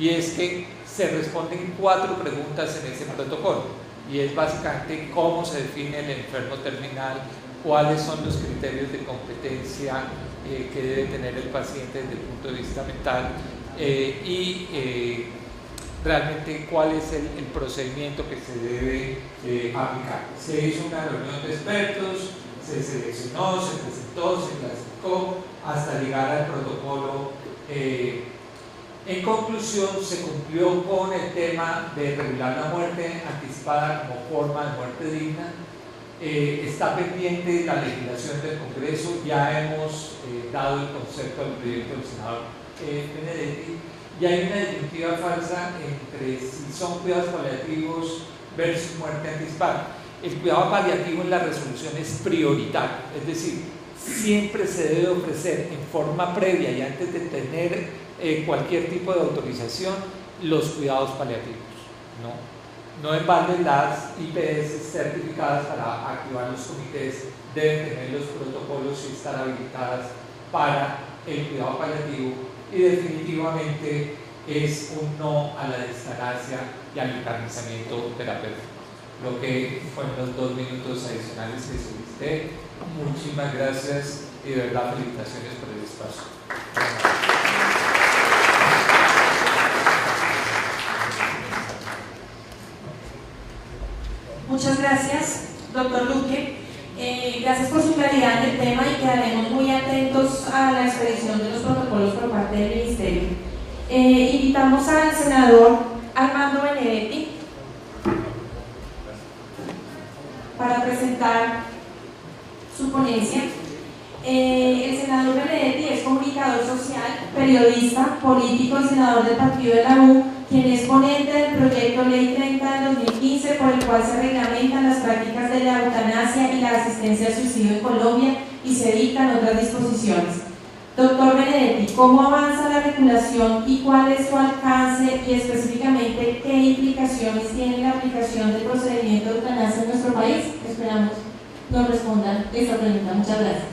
y es que se responden 4 preguntas en ese protocolo, y es básicamente cómo se define el enfermo terminal, cuáles son los criterios de competencia que debe tener el paciente desde el punto de vista mental, y realmente cuál es el procedimiento que se debe aplicar. Se hizo una reunión de expertos, se seleccionó, se presentó, se clasificó hasta llegar al protocolo. En conclusión, se cumplió con el tema de regular la muerte anticipada como forma de muerte digna. Está pendiente la legislación del Congreso, ya hemos dado el concepto al proyecto del senador Benedetti, y hay una disyuntiva falsa entre si son cuidados paliativos versus muerte anticipada. El cuidado paliativo en la resolución es prioritario, es decir, siempre se debe ofrecer en forma previa y antes de tener cualquier tipo de autorización los cuidados paliativos. No en balde las IPS certificadas para activar los comités deben tener los protocolos y estar habilitadas para el cuidado paliativo, y definitivamente es un no a la eutanasia y al encarnizamiento terapéutico. Lo que fueron los 2 minutos adicionales que solicité. Muchísimas gracias y de verdad felicitaciones por el espacio. Muchas gracias, doctor Luque. Gracias por su claridad en el tema y quedaremos muy atentos a la expedición de los protocolos por parte del Ministerio. Invitamos al senador Armando Benedetti para presentar su ponencia. El senador Benedetti es comunicador social, periodista, político y senador del partido de la U, quien es ponente del proyecto Ley 30 de 2015, por el cual se reglamentan las prácticas de la eutanasia y la asistencia al suicidio en Colombia y se dictan otras disposiciones. Doctor Benedetti, ¿cómo avanza la regulación y cuál es su alcance y específicamente qué implicaciones tiene la aplicación del procedimiento de eutanasia en nuestro país? Esperamos nos respondan esta pregunta. Muchas gracias.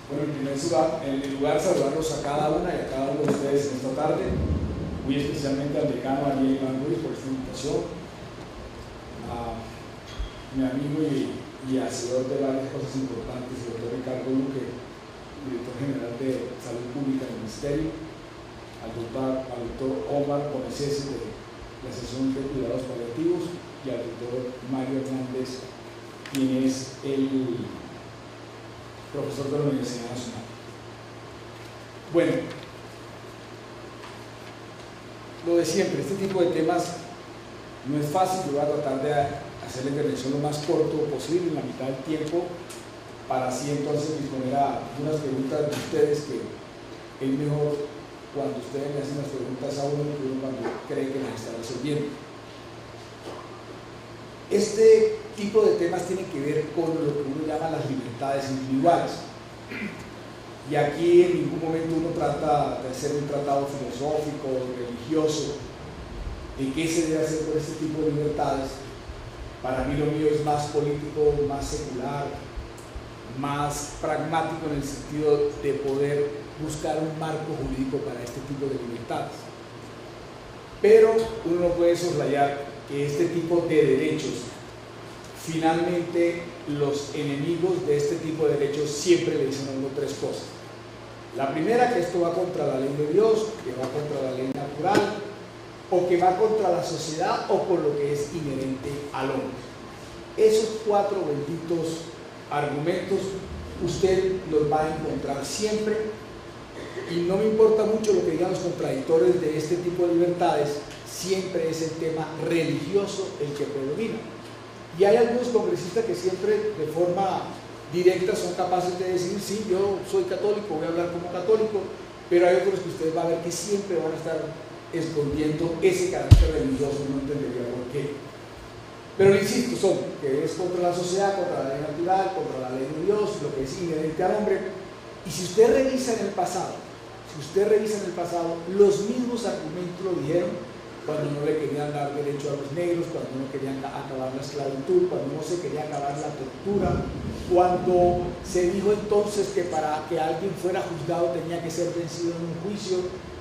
Bueno, en primer lugar, saludarlos a cada una y a cada uno de ustedes en esta tarde, muy especialmente al decano Ariel Iván Ruiz por esta invitación, a mi amigo y hacedor de varias cosas importantes, el doctor Ricardo Luque, director general de Salud Pública del Ministerio, al doctor Omar Ponecese de la Asociación de Cuidados Paliativos y al doctor Mario Hernández, quien es el profesor de la Universidad Nacional. Bueno, lo de siempre, este tipo de temas no es fácil. Yo voy a tratar de hacer la intervención lo más corto posible, en la mitad del tiempo, para así entonces disponer a unas preguntas de ustedes, que es mejor cuando ustedes le hacen las preguntas a uno que uno cuando cree que las está resolviendo. Este tipo de temas tiene que ver con lo que uno llama las libertades individuales. Y aquí en ningún momento uno trata de hacer un tratado filosófico o religioso de qué se debe hacer con este tipo de libertades. Para mí lo mío es más político, más secular, más pragmático, en el sentido de poder buscar un marco jurídico para este tipo de libertades. Pero uno no puede soslayar que este tipo de derechos, finalmente los enemigos de este tipo de derechos siempre le dicen a uno 3 cosas. La primera, que esto va contra la ley de Dios, que va contra la ley natural, o que va contra la sociedad o con lo que es inherente al hombre. Esos 4 benditos argumentos usted los va a encontrar siempre, y no me importa mucho lo que digan los contradictores de este tipo de libertades, siempre es el tema religioso el que predomina. Y hay algunos congresistas que siempre de forma directa son capaces de decir: sí, yo soy católico, voy a hablar como católico, pero hay otros que ustedes van a ver que siempre van a estar escondiendo ese carácter religioso, no entendería por qué. Pero le insisto, son que es contra la sociedad, contra la ley natural, contra la ley de Dios, lo que es inherente al hombre. Y si usted revisa en el pasado, los mismos argumentos lo dijeron cuando no le querían dar derecho a los negros, cuando no querían acabar la esclavitud, cuando no se quería acabar la tortura, cuando se dijo entonces que para que alguien fuera juzgado tenía que ser vencido en un juicio,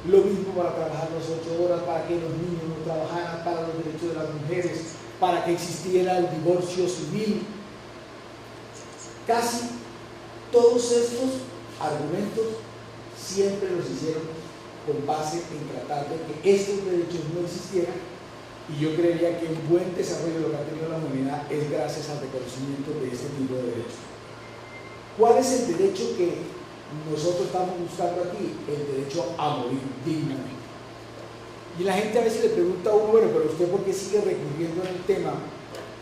lo mismo para trabajar las 8 horas, para que los niños no trabajaran, para los derechos de las mujeres, para que existiera el divorcio civil. Casi todos estos argumentos siempre los hicieron con base en tratar de que estos derechos no existieran, y yo creería que un buen desarrollo de lo que ha tenido la humanidad es gracias al reconocimiento de este tipo de derechos. ¿Cuál es el derecho que nosotros estamos buscando aquí? El derecho a morir dignamente. Y la gente a veces le pregunta a uno, bueno, pero usted ¿por qué sigue recurriendo en el tema?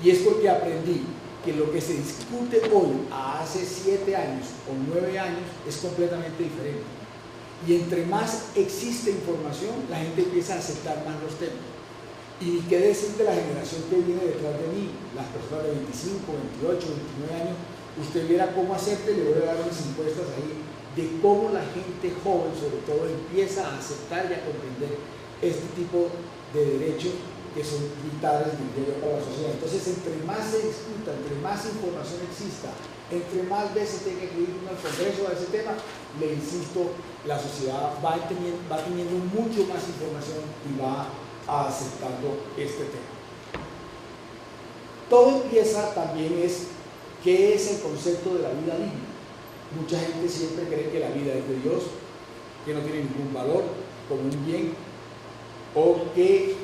Y es porque aprendí que lo que se discute hoy a hace 7 años o 9 años es completamente diferente. Y entre más existe información, la gente empieza a aceptar más los temas. Y qué decir de la generación que viene detrás de mí, las personas de 25, 28, 29 años, usted viera cómo hacerte, le voy a dar unas encuestas ahí, de cómo la gente joven, sobre todo, empieza a aceptar y a comprender este tipo de derechos que son vitales para la sociedad. Entonces, entre más se discuta, entre más información exista, entre más veces tenga que ir uno al Congreso a ese tema, le insisto, la sociedad va teniendo mucho más información y va aceptando este tema. Todo empieza también ¿qué es el concepto de la vida digna? Mucha gente siempre cree que la vida es de Dios, que no tiene ningún valor, como un bien, o que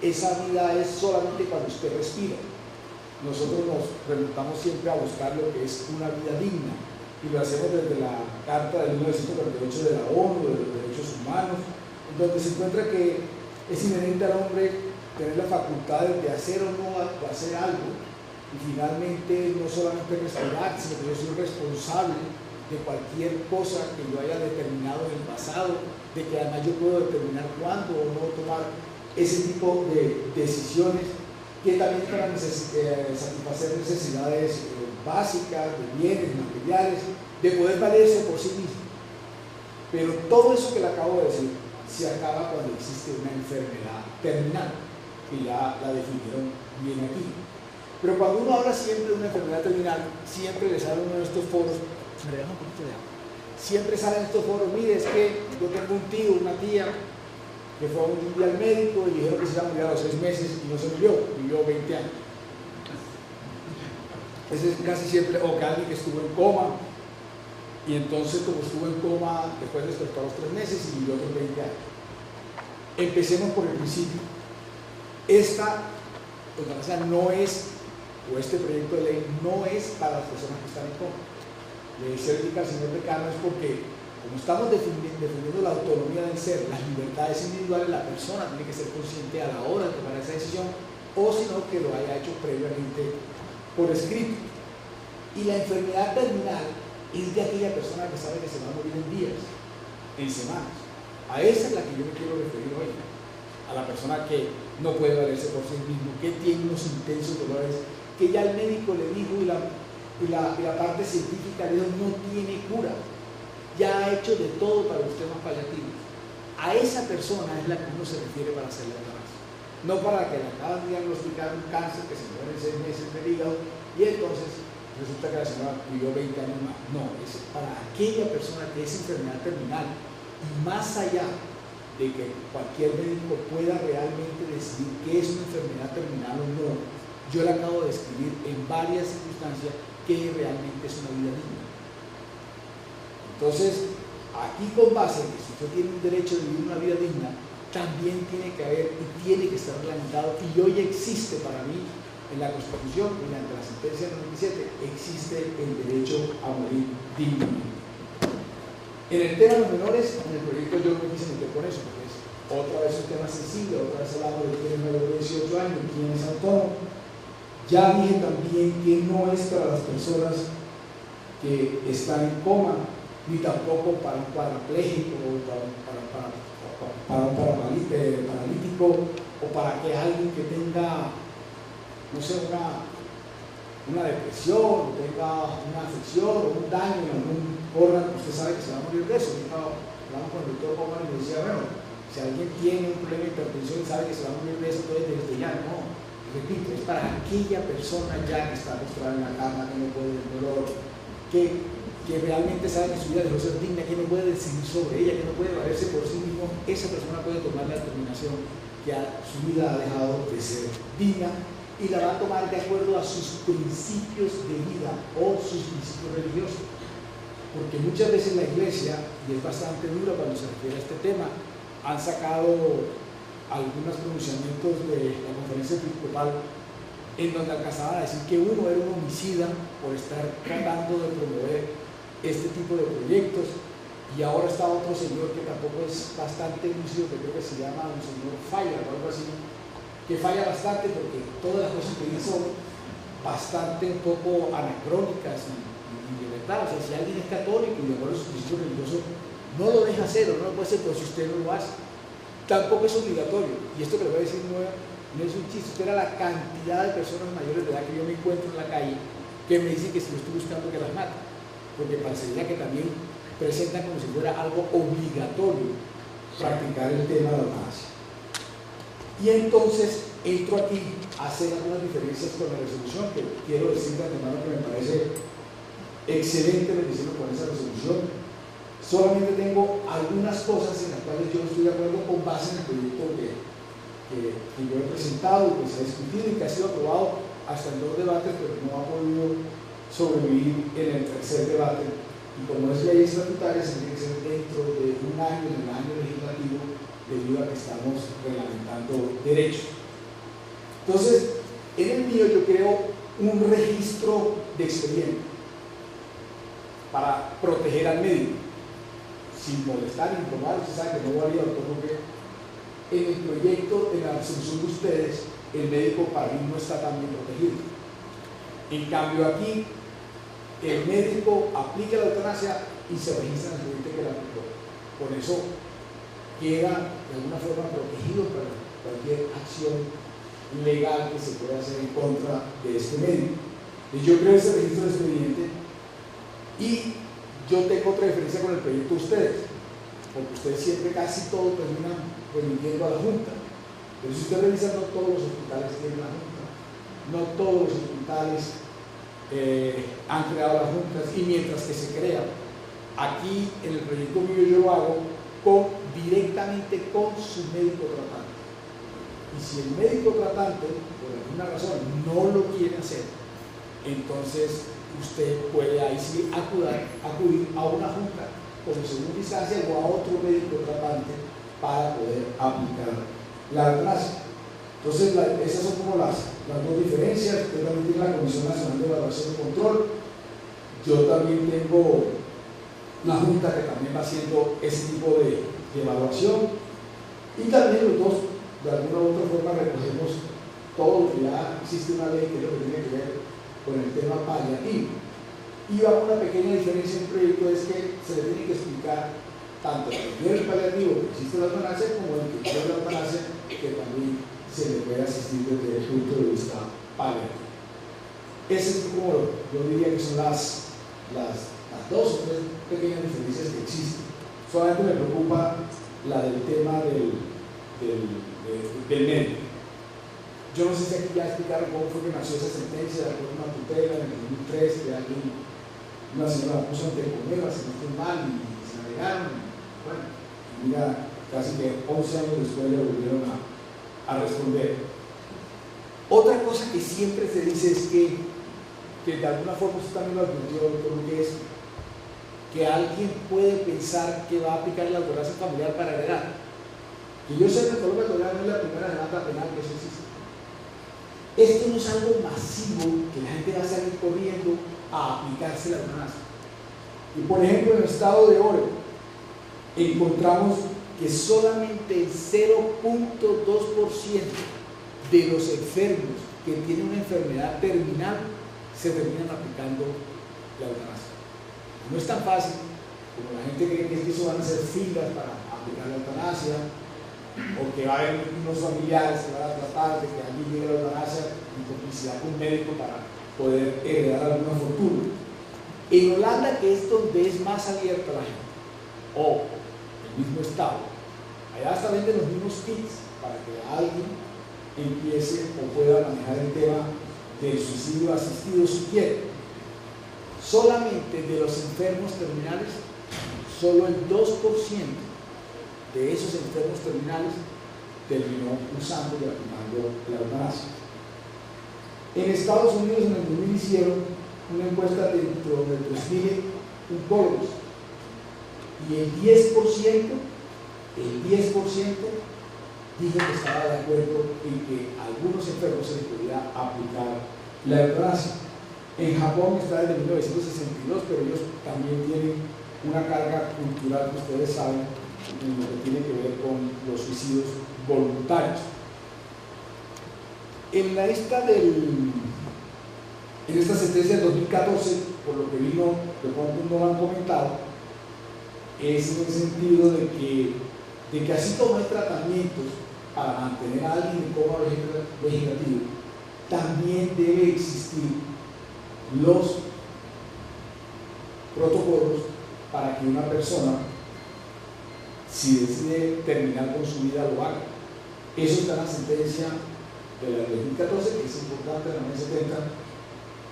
esa vida es solamente cuando usted respira. Nosotros nos remontamos siempre a buscar lo que es una vida digna, y lo hacemos desde la Carta de 1948 de la ONU, de los Derechos Humanos, donde se encuentra que es inherente al hombre tener la facultad de hacer o no hacer algo, y finalmente no solamente respirar, sino que yo soy responsable de cualquier cosa que yo haya determinado en el pasado, de que además yo puedo determinar cuándo o no tomar ese tipo de decisiones, que también para satisfacer necesidades básicas, de bienes, materiales, de poder valerse por sí mismo. Pero todo eso que le acabo de decir se acaba cuando existe una enfermedad terminal, que ya la definieron bien aquí. Pero cuando uno habla siempre de una enfermedad terminal, siempre le sale uno de estos foros, me regalan un poquito de agua, siempre salen estos foros, mire, es que yo tengo un tío, una tía, que fue un día al médico y dijeron que se iba a morir a los 6 meses y no se murió, vivió 20 años. Ese es casi siempre, o que alguien que estuvo en coma, y entonces como estuvo en coma, después despertó a los 3 meses y vivió otros 20 años. Empecemos por el principio. Esta eutanasia no es, o este proyecto de ley no es para las personas que están en coma. Le dice al señor decano es porque, como estamos defendiendo la autonomía del ser, las libertades individuales, la persona tiene que ser consciente a la hora de tomar esa decisión, o si no, que lo haya hecho previamente por escrito. Y la enfermedad terminal es de aquella persona que sabe que se va a morir en días, en semanas. A esa es la que yo me quiero referir hoy. A la persona que no puede valerse por sí mismo, que tiene unos intensos dolores, que ya el médico le dijo y la parte científica le dijo no tiene cura. Ya ha hecho de todo para los temas paliativos. A esa persona es la que uno se refiere para hacer la eutanasia. No para que le acaban de diagnosticar un cáncer que se muere en 6 meses del hígado y entonces resulta que la señora vivió 20 años más. No, es para aquella persona que es enfermedad terminal. Y más allá de que cualquier médico pueda realmente decidir qué es una enfermedad terminal o no, yo le acabo de describir en varias circunstancias que realmente es una vida digna. Entonces, aquí con base en que si usted tiene un derecho de vivir una vida digna, también tiene que haber y tiene que estar reglamentado, y hoy existe para mí en la Constitución, mediante la sentencia del 97, existe el derecho a morir dignamente. En el tema de los menores, en el proyecto yo no me quise meter con eso, porque es otra vez un tema sensible, otra vez hablamos de quién es mayor de 18 años, quién es autónomo. Ya dije también que no es para las personas que están en coma, ni tampoco para un cuadrapléjico o para para un paralítico o para que alguien que tenga, no sé, una depresión, tenga una afección o un daño en algún órgano, usted sabe que se va a morir de eso. Hablamos con el doctor Bowman y me decía, bueno, si alguien tiene un problema de hipertensión y sabe que se va a morir de eso, entonces desde ya no. Repito, es para aquella persona ya que está postrada en la cama, que no puede el dolor, que realmente sabe que su vida dejó de ser digna, que no puede decidir sobre ella, que no puede valerse por sí mismo. Esa persona puede tomar la determinación que su vida ha dejado de ser digna y la va a tomar de acuerdo a sus principios de vida o sus principios religiosos. Porque muchas veces la iglesia, y es bastante dura cuando se refiere a este tema, han sacado algunos pronunciamientos de la conferencia episcopal en donde alcanzaban a decir que uno era un homicida por estar tratando de promover este tipo de proyectos. Y ahora está otro señor que tampoco es bastante lúcido, que creo que se llama un señor Falla o algo así, que falla bastante porque todas las cosas que dice son bastante un poco anacrónicas y de verdad. O sea, si alguien es católico y de acuerdo a sus principios religiosos, no lo deja hacer o no lo puede hacer, pero si usted no lo hace, tampoco es obligatorio. Y esto que le voy a decir no es un chiste. Usted era la cantidad de personas mayores de edad que yo me encuentro en la calle que me dicen que si lo estoy buscando que las mate, porque parecería que también presentan como si fuera algo obligatorio practicar el tema de la eutanasia. Y entonces entro aquí a hacer algunas diferencias con la resolución, que quiero decir de antemano que me parece excelente lo que hicieron con esa resolución. Solamente tengo algunas cosas en las cuales yo no estoy de acuerdo con base en el proyecto que yo he presentado y que se ha discutido y que ha sido aprobado hasta en 2 debates, pero no ha podido sobrevivir en el 3er debate. Y como es ley estatutaria, se tiene que ser dentro de un año, en el año legislativo, debido a que estamos reglamentando derechos. Entonces, en el mío yo creo un registro de expediente para proteger al médico, sin molestar ni informar. Usted sabe que no varía, doctor Roque. En el proyecto, en la resolución de ustedes, el médico para mí no está tan bien protegido. En cambio aquí, el médico aplica la eutanasia y se registra en el expediente que la aplicó. Por eso queda de alguna forma protegido para cualquier acción legal que se pueda hacer en contra de este médico. Y yo creo ese registro de expediente y yo tengo otra diferencia con el proyecto de ustedes, porque ustedes siempre casi todo terminan remitiendo a la Junta. Pero si ustedes revisan, no todos los hospitales tienen la Junta, no todos los hospitales han creado las juntas, y mientras que se crea, aquí en el proyecto mío yo lo hago directamente con su médico tratante. Y si el médico tratante, por alguna razón, no lo quiere hacer, entonces usted puede ahí sí acudir a una junta como segunda instancia o a otro médico tratante para poder aplicar la eutanasia. Entonces, esas son como las 2 diferencias. Usted también tiene la Comisión Nacional de Evaluación y Control. Yo también tengo la Junta que también va haciendo ese tipo de evaluación. Y también los dos, de alguna u otra forma, recogemos todo lo que ya existe una ley que es lo que tiene que ver con el tema paliativo. Y una pequeña diferencia en el proyecto es que se le tiene que explicar tanto el paliativo que existe la eutanasia como el que quiere la eutanasia, que también se le puede asistir desde el punto de vista paliativo. Ese es como yo diría que son las 2 o 3 pequeñas diferencias que existen. Solamente me preocupa la del tema del médico. Yo no sé si aquí ya explicaron cómo fue que nació esa sentencia de acuerdo a una tutela en el 2003, que una señora la puso ante el Congreso, se no fue mal y se la negaron. Bueno, mira, casi que 11 años después le volvieron a responder. Otra cosa que siempre se dice es que de alguna forma usted también lo advirtió, doctor Luis, que alguien puede pensar que va a aplicar la eutanasia familiar para heredar. Que yo sé que en Colombia todavía no es la primera demanda penal que eso existe. Esto no es algo masivo que la gente va a salir corriendo a aplicarse la eutanasia. Y por ejemplo, en el estado de Oregon encontramos que solamente el 0.2% de los enfermos que tienen una enfermedad terminal se terminan aplicando la eutanasia. No es tan fácil como la gente cree que eso van a ser filas para aplicar la eutanasia, o que va a haber unos familiares que van a tratar de que alguien llegue a la eutanasia en complicidad con un médico para poder heredar alguna fortuna. En Holanda, que es donde es más abierta la gente, o el mismo estado, allá hasta venden los mismos kits para que alguien empiece o pueda manejar el tema del suicidio asistido si quiere. Solamente de los enfermos terminales, solo el 2% de esos enfermos terminales terminó usando y aplicando la eutanasia. En Estados Unidos en el 2000 hicieron una encuesta dentro de 3.000 oncólogos y el 10% dijo que estaba de acuerdo en que a algunos enfermos se les podía aplicar la eutanasia. En Japón está desde 1962, pero ellos también tienen una carga cultural que ustedes saben en lo que tiene que ver con los suicidios voluntarios. En esta sentencia del 2014, por lo que vino, de pronto no lo han comentado, es en el sentido de que así como hay tratamientos para mantener a alguien en coma vegetativo, también debe existir los protocolos para que una persona, si decide terminar con su vida, lo haga. Eso está en la sentencia de la 2014, que es importante, la 970,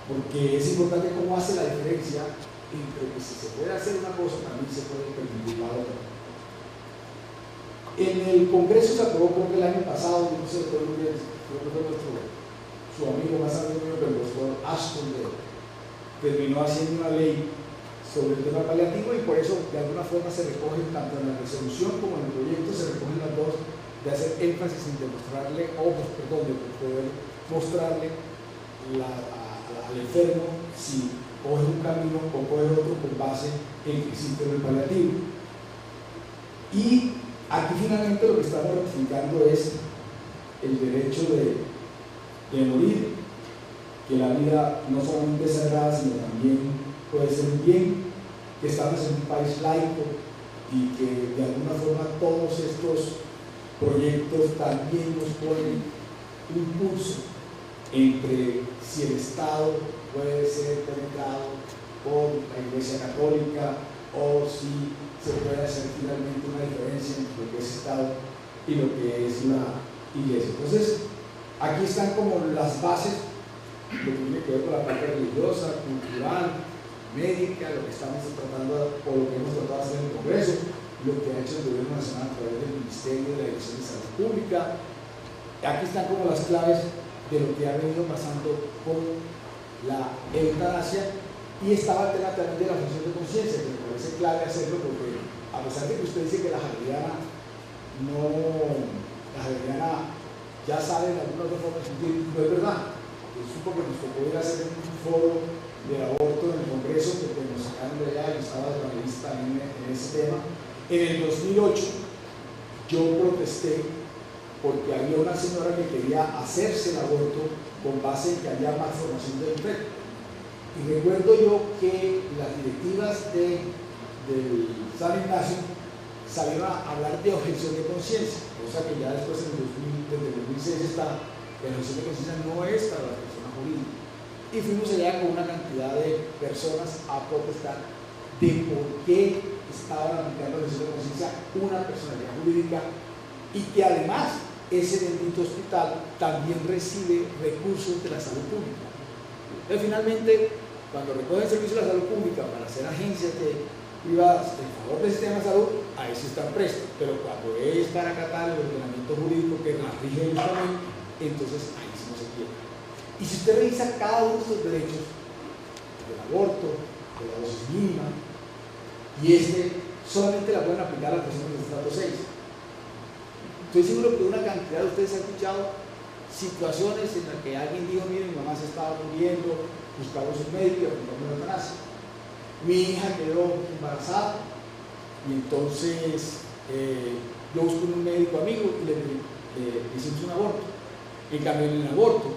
porque es importante cómo hace la diferencia entre que si se puede hacer una cosa, también se puede permitir la otra. En el Congreso se aprobó, creo que el año pasado, no sé, creo que fue su amigo más amigo mío, pero el doctor Ashton terminó haciendo una ley sobre el tema paliativo, y por eso de alguna forma se recogen tanto en la resolución como en el proyecto, se recogen las dos, de hacer énfasis en demostrarle, de poder mostrarle al enfermo si coge un camino o coge otro con base en el principio del paliativo. Y aquí finalmente lo que estamos ratificando es el derecho de morir, que la vida no solamente es sagrada, sino también puede ser un bien, que estamos en un país laico y que de alguna forma todos estos proyectos también nos ponen un pulso entre si el Estado puede ser penetrado por la Iglesia Católica o si se puede hacer finalmente una diferencia entre lo que es Estado y lo que es la Iglesia. Entonces, aquí están como las bases, lo que tiene que ver con la parte religiosa, cultural, médica, lo que estamos tratando o lo que hemos tratado de hacer en el Congreso, lo que ha hecho el Gobierno Nacional a través del Ministerio de la Dirección de Salud Pública. Aquí están como las claves de lo que ha venido pasando con la eutanasia, y estaba el tema también de la función de conciencia, que me parece clave hacerlo, porque a pesar de que usted dice que la Javeriana ya sabe en algunas formas sentir, no es verdad. Es porque nos tocó ir a hacer un foro del aborto en el Congreso, porque nos sacaron de allá y estaba de panelista en ese tema. En el 2008 yo protesté porque había una señora que quería hacerse el aborto con base en que había malformación del feto. Y recuerdo yo que las directivas del San Ignacio salieron a hablar de objeción de conciencia, cosa que ya después desde el 2006 está, que la objeción de conciencia no es para la persona jurídica. Y fuimos allá con una cantidad de personas a protestar de por qué estaban aplicando la objeción de conciencia una personalidad jurídica, y que además ese bendito hospital también recibe recursos de la salud pública. Entonces, finalmente, cuando recogen el servicio de la salud pública para hacer agencias privadas en favor del sistema de salud, ahí sí están prestos, pero cuando es para acatar el ordenamiento jurídico que la rige el también, entonces ahí sí no se quiere. Y si usted revisa cada uno de estos derechos, del aborto, de la dosis mínima, y solamente la pueden aplicar a las personas del estrato 6. Estoy seguro que una cantidad de ustedes han escuchado situaciones en las que alguien dijo: miren, mi mamá se estaba muriendo, buscamos un médico y aplicamos la eutanasia. Mi hija quedó embarazada y entonces yo busco un médico amigo y le hicimos un aborto. En cambio, en el aborto,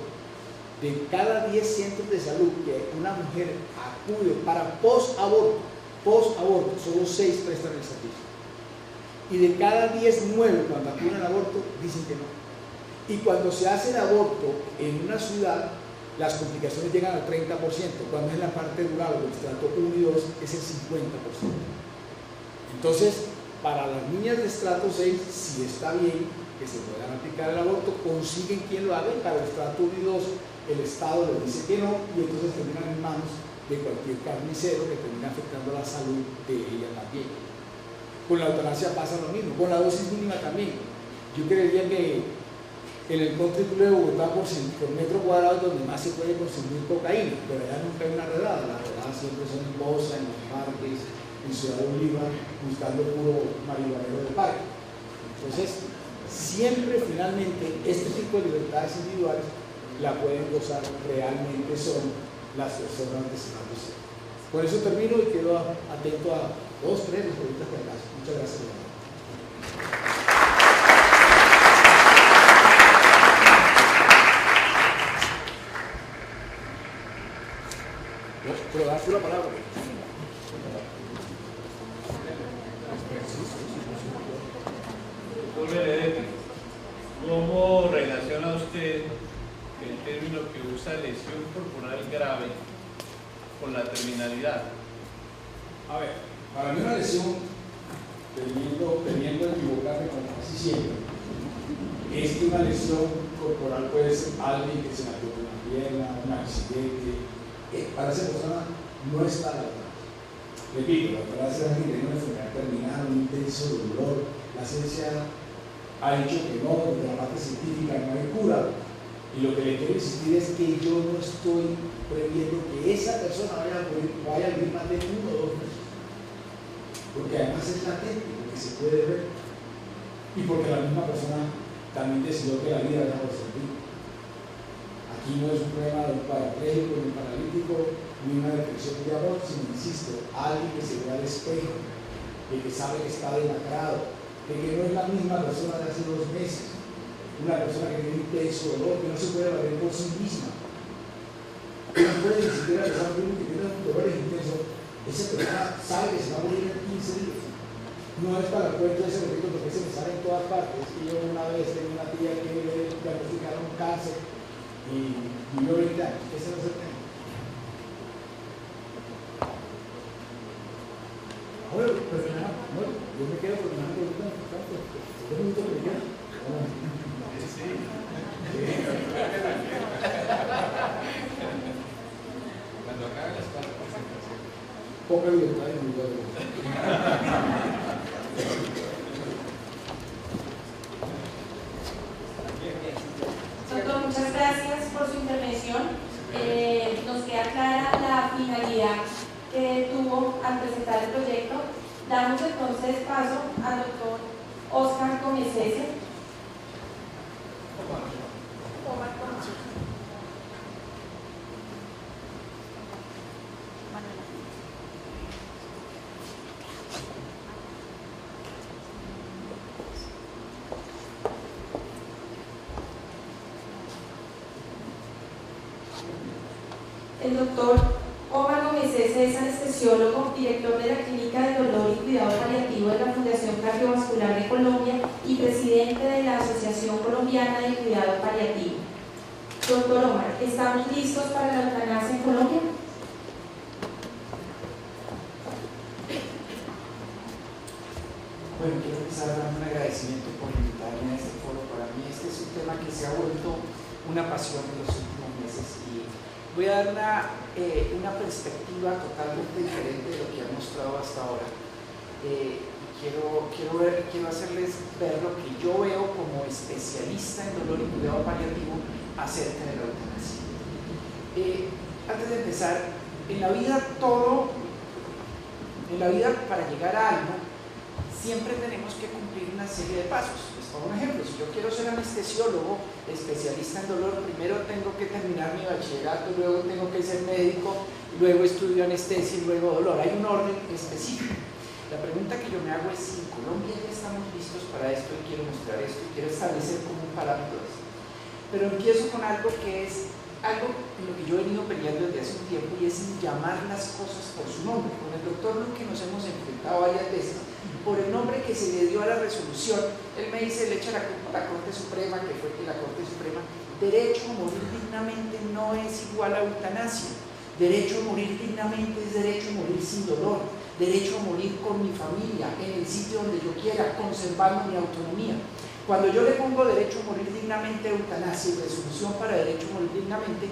de cada 10 centros de salud que una mujer acude para post-aborto, solo 6 prestan el servicio. Y de cada 10, 9 cuando acuden al aborto dicen que no. Y cuando se hace el aborto en una ciudad, las complicaciones llegan al 30%, cuando es en la parte rural, el estrato 1 y 2 es el 50%. Entonces, para las niñas de estrato 6, si está bien que se puedan aplicar el aborto, consiguen quien lo haga, y para el estrato 1 y 2 el Estado les dice que no, y entonces terminan en manos de cualquier carnicero que termina afectando la salud de ella también. Con la eutanasia pasa lo mismo, con la dosis mínima también. Yo creería que en el country club de Bogotá por metro cuadrado es donde más se puede consumir cocaína, pero allá nunca hay una redada. Las redadas siempre son en Bosa, en los parques, en Ciudad Bolívar, buscando puro marihuanero del parque. Entonces, siempre finalmente este tipo de libertades individuales la pueden gozar realmente son las personas de estrato 6. Por eso termino y quedo atento a 2, 3 preguntas que hagas. Muchas gracias. Pero darte la palabra. Doctor Benedetti, ¿cómo relaciona usted el término que usa lesión corporal grave con la terminalidad? A ver, para mí una lesión, teniendo equivocarme como casi siempre, es que una lesión corporal puede ser alguien que se le abrió una pierna, un accidente. Para esa persona no está la eutanasia. Repito, la eutanasia es alguien que tiene una enfermedad terminal, un intenso dolor. La ciencia ha dicho que no, desde la parte científica no hay cura. Y lo que le quiero insistir es que yo no estoy previendo que esa persona vaya a vivir más de 1 o 2 meses. Porque además es latente, porque se puede ver. Y porque la misma persona también decidió que la vida era por servir. Aquí no es un problema de un parapléjico, ni un paralítico, ni una depresión de amor, sino, insisto, alguien que se ve al espejo, de que sabe que está demacrado, de que no es la misma persona de hace 2 meses, una persona que tiene intenso dolor, que no se puede valer por sí misma, que no puede ni siquiera pensar que tiene un dolor intenso. Esa persona sabe que se va a morir en 15 días. No es para el cuento de ese repito porque se me sale en todas partes. Y yo una vez tenía una tía que le diagnosticaron un cáncer y vivió 20 años. Ese no es el tema. Ahora, bueno, yo me quedo con una pregunta importante. ¿Qué minutos me quedan? Cuando acabe las partes. Poca libertad individual. Doctor, muchas gracias por su intervención. Nos queda clara la finalidad que tuvo al presentar el proyecto. Damos entonces paso al doctor Oscar Gómez Cese. El doctor Omar Gómez Cese es anestesiólogo, director de la Clínica de Dolor y Cuidado Paliativo de la Fundación Cardiovascular de Colombia y presidente de la Asociación Colombiana de Cuidado Paliativo. Doctor Omar, ¿estamos listos para la eutanasia en Colombia? Bueno, quiero empezar dando un agradecimiento por invitarme a este foro. Para mí este es un tema que se ha vuelto una pasión en los últimos meses y voy a dar una perspectiva totalmente diferente de lo que han mostrado hasta ahora. Quiero hacerles ver lo que yo veo como especialista en dolor y cuidado paliativo acerca de la eutanasia. Antes de empezar, en la vida para llegar a algo, siempre tenemos que cumplir una serie de pasos. Les pongo un ejemplo: si yo quiero ser anestesiólogo, especialista en dolor, primero tengo que terminar mi bachillerato, luego tengo que ser médico, luego estudio anestesia y luego dolor. Hay un orden específico. La pregunta que yo me hago es si en Colombia ya estamos listos para esto y quiero mostrar esto y quiero establecer como un parámetro de esto. Pero empiezo con algo que es algo en lo que yo he venido peleando desde hace un tiempo, y es llamar las cosas por su nombre. Con el doctor Luque nos hemos enfrentado varias veces por el nombre que se le dio a la resolución, él me dice, le echa la culpa a la Corte Suprema, que fue que la Corte Suprema, derecho a morir dignamente no es igual a eutanasia. Derecho a morir dignamente es derecho a morir sin dolor, derecho a morir con mi familia, en el sitio donde yo quiera, conservando mi autonomía. Cuando yo le pongo derecho a morir dignamente a eutanasia y resolución para derecho a morir dignamente,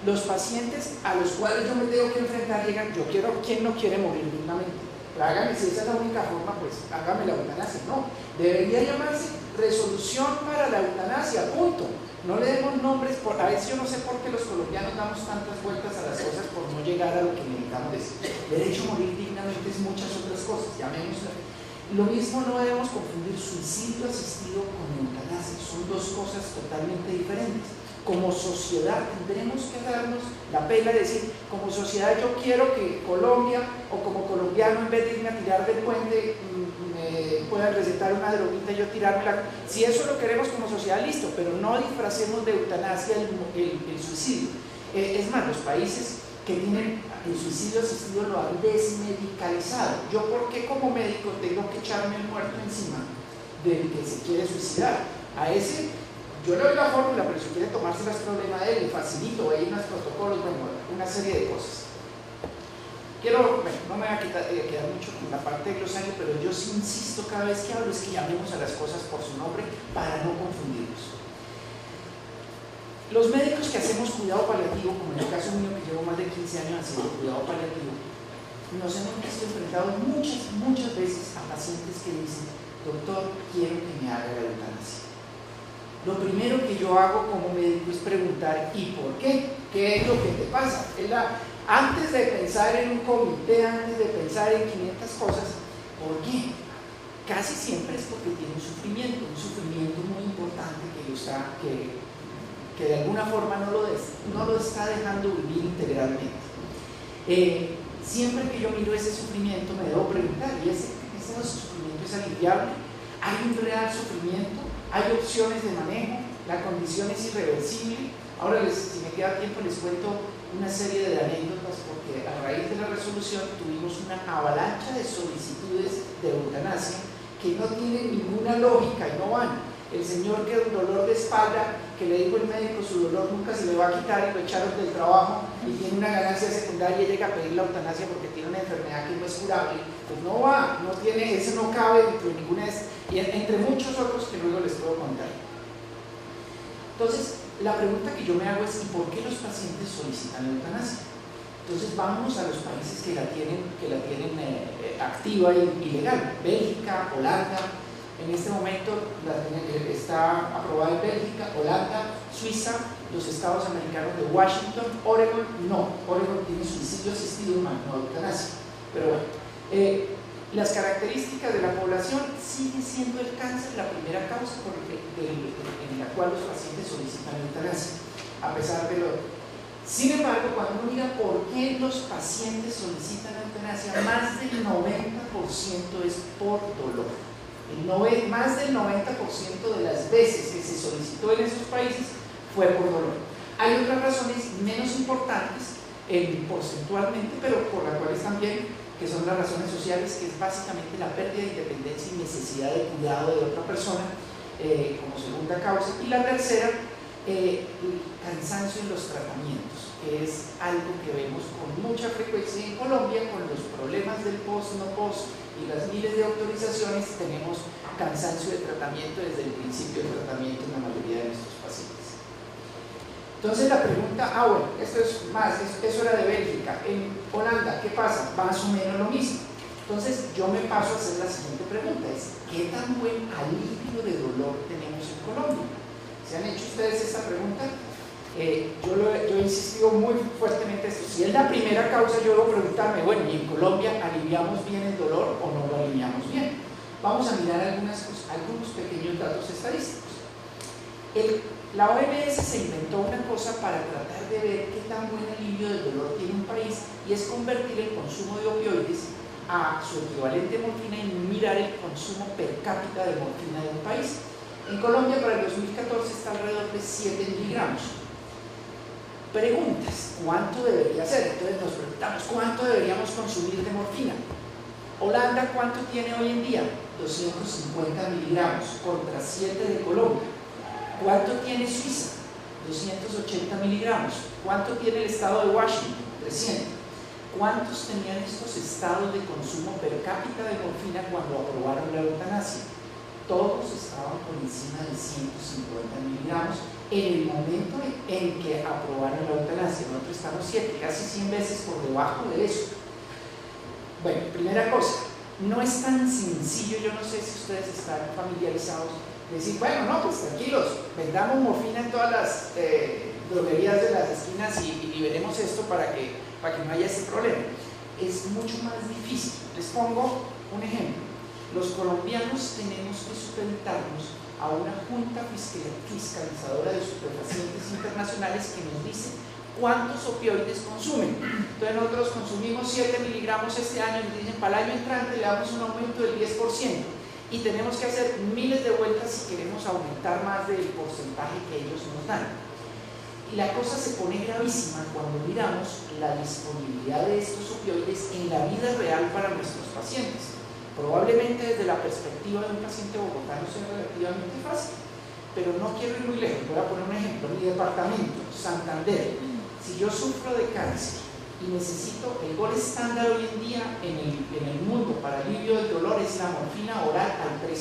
los pacientes a los cuales yo me tengo que enfrentar llegan, yo quiero, ¿quién no quiere morir dignamente? Pero hágame, si esa es la única forma, pues hágame la eutanasia. No, debería llamarse resolución para la eutanasia, punto. No le demos nombres, a veces yo no sé por qué los colombianos damos tantas vueltas a las cosas por no llegar a lo que necesitamos decir. Derecho a morir dignamente es muchas otras cosas, llamémoslo. Lo mismo no debemos confundir suicidio asistido con eutanasia, son dos cosas totalmente diferentes. Como sociedad tendremos que darnos la pena de decir, como sociedad yo quiero que Colombia o como colombiano en vez de irme a tirar del puente me puedan recetar una droguita y yo tirármela. Si eso lo queremos como sociedad, listo, pero no disfracemos de eutanasia el suicidio. Es más, los países que tienen el suicidio asistido lo han desmedicalizado. Yo, ¿por qué como médico tengo que echarme el muerto encima del que se quiere suicidar? A ese yo le doy la fórmula, pero si quiere tomarse las problemas de él, le facilito, hay unos protocolos, bueno, una serie de cosas. No me voy a quedar mucho con la parte de glosario, pero yo sí insisto cada vez que hablo es que llamemos a las cosas por su nombre para no confundirlos. Los médicos que hacemos cuidado paliativo, como en el caso mío que llevo más de 15 años haciendo cuidado paliativo, nos hemos visto enfrentados muchas veces a pacientes que dicen, doctor, quiero que me haga la eutanasia. Lo primero que yo hago como médico es preguntar, ¿y por qué? ¿Qué es lo que te pasa? Antes de pensar en un comité, antes de pensar en 500 cosas, ¿por qué? Casi siempre es porque tiene un sufrimiento muy importante que de alguna forma no lo está dejando vivir integralmente. Siempre que yo miro ese sufrimiento me debo preguntar, ¿y ese sufrimiento es aliviable? ¿Hay un real sufrimiento? ¿Hay opciones de manejo? ¿La condición es irreversible? Ahora, si me queda tiempo, les cuento una serie de anécdotas, porque a raíz de la resolución tuvimos una avalancha de solicitudes de eutanasia que no tienen ninguna lógica y no van. El señor que un dolor de espalda, que le dijo el médico su dolor nunca se le va a quitar y lo echaron del trabajo y tiene una ganancia secundaria y llega a pedir la eutanasia porque tiene una enfermedad que no es curable, pues no va, eso no cabe dentro de ninguna de estas, y entre muchos otros que luego les puedo contar. Entonces, la pregunta que yo me hago es, ¿y por qué los pacientes solicitan la eutanasia? Entonces vámonos a los países que la tienen activa y legal, Bélgica, Holanda. En este momento está aprobada en Bélgica, Holanda, Suiza, los estados americanos de Washington, Oregon, no, Oregon tiene suicidio asistido, no eutanasia. Pero bueno, las características de la población sigue siendo el cáncer la primera causa en la cual los pacientes solicitan eutanasia, a pesar de lo... Sin embargo, cuando uno mira por qué los pacientes solicitan eutanasia, más del 90% es por dolor. Más del 90% de las veces que se solicitó en esos países fue por dolor. Hay otras razones menos importantes porcentualmente, pero por las cuales también, que son las razones sociales, que es básicamente la pérdida de independencia y necesidad de cuidado de otra persona como segunda causa. Y la tercera, el cansancio en los tratamientos, que es algo que vemos con mucha frecuencia en Colombia con los problemas del post, no post y las miles de autorizaciones. Tenemos cansancio de tratamiento desde el principio del tratamiento en la mayoría de nuestros pacientes. Entonces la pregunta, bueno, eso era de Bélgica. En Holanda, ¿qué pasa? Más o menos lo mismo. Entonces yo me paso a hacer la siguiente pregunta, es ¿qué tan buen alivio de dolor tenemos en Colombia? ¿Se han hecho ustedes esta pregunta? Yo he insistido muy fuertemente en esto. Si es la primera causa, yo debo preguntarme, bueno, ¿y en Colombia aliviamos bien el dolor o no lo aliviamos bien? Vamos a mirar algunos pequeños datos estadísticos. La OMS se inventó una cosa para tratar de ver qué tan buen alivio del dolor tiene un país, y es convertir el consumo de opioides a su equivalente morfina y mirar el consumo per cápita de morfina de un país. En Colombia para el 2014 está alrededor de 7 miligramos. Preguntas, ¿cuánto debería ser? Entonces nos preguntamos, ¿cuánto deberíamos consumir de morfina? Holanda, ¿cuánto tiene hoy en día? 250 miligramos contra 7 de Colombia. ¿Cuánto tiene Suiza? 280 miligramos. ¿Cuánto tiene el estado de Washington? 300. ¿Cuántos tenían estos estados de consumo per cápita de morfina cuando aprobaron la eutanasia? Todos estaban por encima de 150 miligramos en el momento en que aprobaron la eutanasia. Nosotros estamos 7, casi 100 veces por debajo de eso. Bueno, primera cosa, no es tan sencillo, yo no sé si ustedes están familiarizados, decir, bueno, no, pues tranquilos, vendamos morfina en todas las droguerías de las esquinas y liberemos esto para que no haya ese problema. Es mucho más difícil. Les pongo un ejemplo. Los colombianos tenemos que supeditarnos a una junta fiscalizadora de estupefacientes internacionales que nos dice cuántos opioides consumen. Entonces nosotros consumimos 7 miligramos este año y nos dicen para el año entrante le damos un aumento del 10% y tenemos que hacer miles de vueltas si queremos aumentar más del porcentaje que ellos nos dan. Y la cosa se pone gravísima cuando miramos la disponibilidad de estos opioides en la vida real para nuestros pacientes. Probablemente desde la perspectiva de un paciente bogotano sea relativamente fácil, pero no quiero ir muy lejos. Voy a poner un ejemplo. Mi departamento, Santander, si yo sufro de cáncer y necesito el gol estándar hoy en día en el mundo para alivio del dolor es la morfina oral al 3%.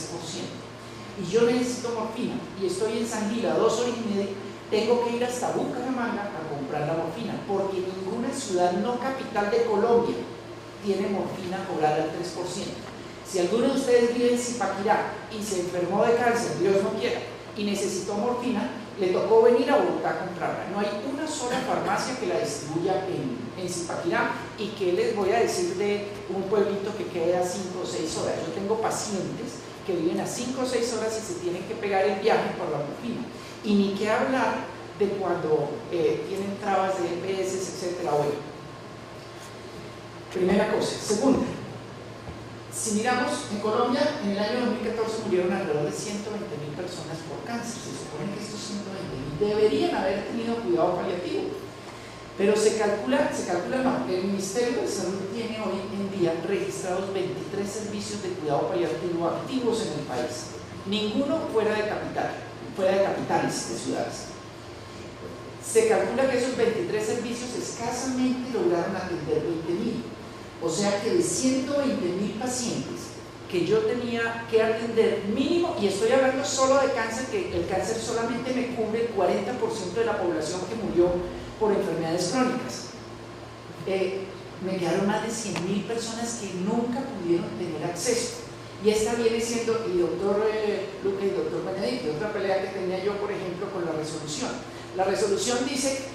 Y yo necesito morfina y estoy en San Gil a 2 horas y media, tengo que ir hasta Bucaramanga a comprar la morfina, porque ninguna ciudad no capital de Colombia tiene morfina oral al 3%. Si alguno de ustedes vive en Zipaquirá y se enfermó de cáncer, Dios no quiera, y necesitó morfina, le tocó venir a Bogotá a comprarla. No hay una sola farmacia que la distribuya en Zipaquirá. Y que les voy a decir de un pueblito que queda a 5 o 6 horas. Yo tengo pacientes que viven a 5 o 6 horas y se tienen que pegar el viaje por la morfina. Y ni qué hablar de cuando tienen trabas de EPS, etc. Bueno, primera cosa. Segunda, si miramos en Colombia, en el año 2014 murieron alrededor de 120.000 personas por cáncer. Se supone que estos 120.000 deberían haber tenido cuidado paliativo, pero se calcula no. El Ministerio de Salud tiene hoy en día registrados 23 servicios de cuidado paliativo activos en el país, ninguno fuera de capitales de ciudades. Se calcula que esos 23 servicios escasamente lograron atender 20.000. O sea que de 120.000 pacientes que yo tenía que atender mínimo, y estoy hablando solo de cáncer, que el cáncer solamente me cubre el 40% de la población que murió por enfermedades crónicas, me quedaron más de 100.000 personas que nunca pudieron tener acceso. Y esta viene siendo, y doctor Luque y doctor Benedicto, otra pelea que tenía yo, por ejemplo, con la resolución. La resolución dice,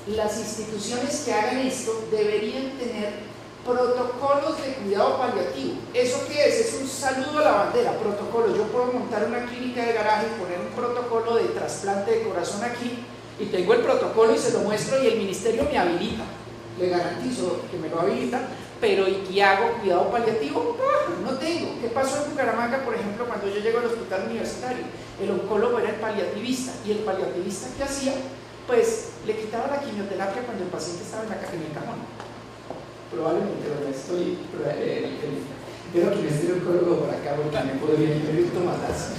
las instituciones que hagan esto deberían tener protocolos de cuidado paliativo. ¿Eso qué es? Es un saludo a la bandera, protocolo. Yo puedo montar una clínica de garaje y poner un protocolo de trasplante de corazón aquí, y tengo el protocolo y se lo muestro y el ministerio me habilita, le garantizo que me lo habilita, pero ¿y hago cuidado paliativo? No tengo. ¿Qué pasó en Bucaramanga, por ejemplo, cuando yo llego al hospital universitario? El oncólogo era el paliativista, y el paliativista, ¿qué hacía? Pues le quitaba la quimioterapia cuando el paciente estaba en el cajón. Probablemente, ¿verdad? Pero que me esté el oncólogo por acá porque me podría ir matarse.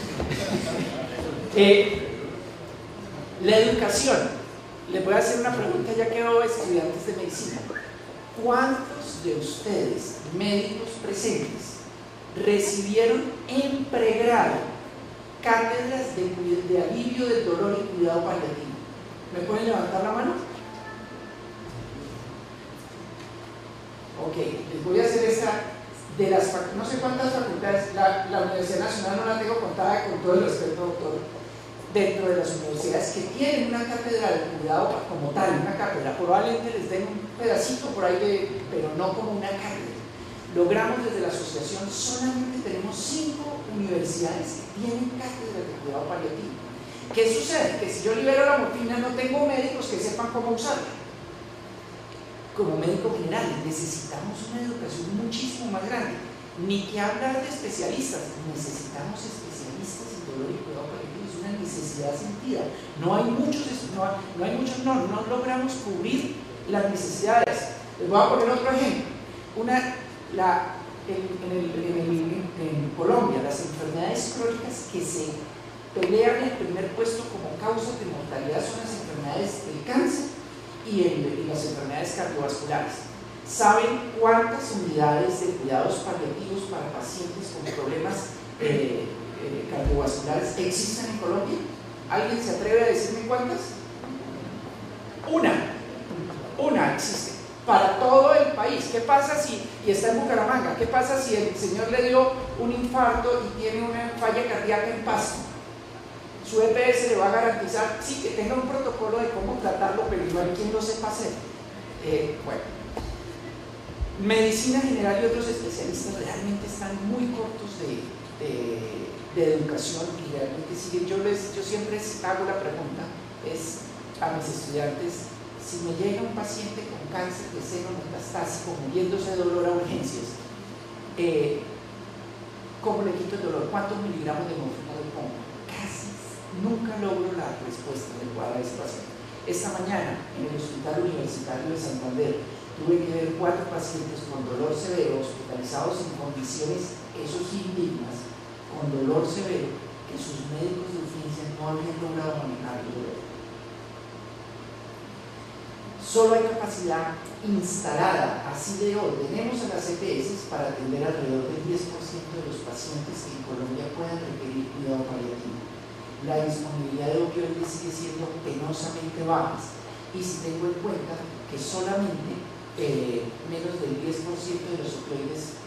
La educación. Les voy a hacer una pregunta ya que veo estudiantes de medicina. ¿Cuántos de ustedes, médicos presentes, recibieron en pregrado cátedras de alivio del dolor y cuidado paliativo? ¿Me pueden levantar la mano? Ok, les voy a hacer esta de las, no sé cuántas facultades, la Universidad Nacional no la tengo contada con todo el respeto, doctor, dentro de las universidades que tienen una cátedra de cuidado como tal, una cátedra, probablemente les den un pedacito por ahí, pero no como una cátedra. Logramos desde la asociación, solamente tenemos 5 universidades que tienen cátedra de cuidado paliativo. ¿Qué sucede? Que si yo libero la morfina no tengo médicos que sepan cómo usarla. Como médico general necesitamos una educación muchísimo más grande. Ni que hablar de especialistas, necesitamos especialistas en dolor y cuidado paliativo, es una necesidad sentida. No logramos cubrir las necesidades. Les voy a poner otro ejemplo. en Colombia, las enfermedades crónicas que se pelean el primer puesto como causas de mortalidad son las enfermedades del cáncer y las enfermedades cardiovasculares. ¿Saben cuántas unidades de cuidados paliativos para pacientes con problemas cardiovasculares existen en Colombia? ¿Alguien se atreve a decirme cuántas? Una existe para todo el país. ¿Qué pasa si, y está en Bucaramanga, qué pasa si el señor le dio un infarto y tiene una falla cardíaca en Pasto? Su EPS le va a garantizar, sí, que tenga un protocolo de cómo tratarlo, pero no hay quien lo sepa hacer. Bueno, medicina general y otros especialistas realmente están muy cortos de educación y realmente siguen. Yo siempre hago la pregunta a mis estudiantes: si me llega un paciente con cáncer de seno metastásico muriéndose de dolor a urgencias, ¿cómo le quito el dolor? ¿Cuántos miligramos de morfina le pongo? Casi nunca logro la respuesta adecuada a ese paciente. Esta mañana en el Hospital Universitario de Santander tuve que ver 4 pacientes con dolor severo hospitalizados en condiciones, eso sí, indignas, con dolor severo, que sus médicos de urgencia no habían logrado manejar el dolor. Solo hay capacidad instalada, así de hoy, tenemos a las EPS para atender alrededor del 10% de los pacientes que en Colombia puedan requerir cuidado paliativo. La disponibilidad de opioides sigue siendo penosamente baja, y si tengo en cuenta que solamente menos del 10% de los opioides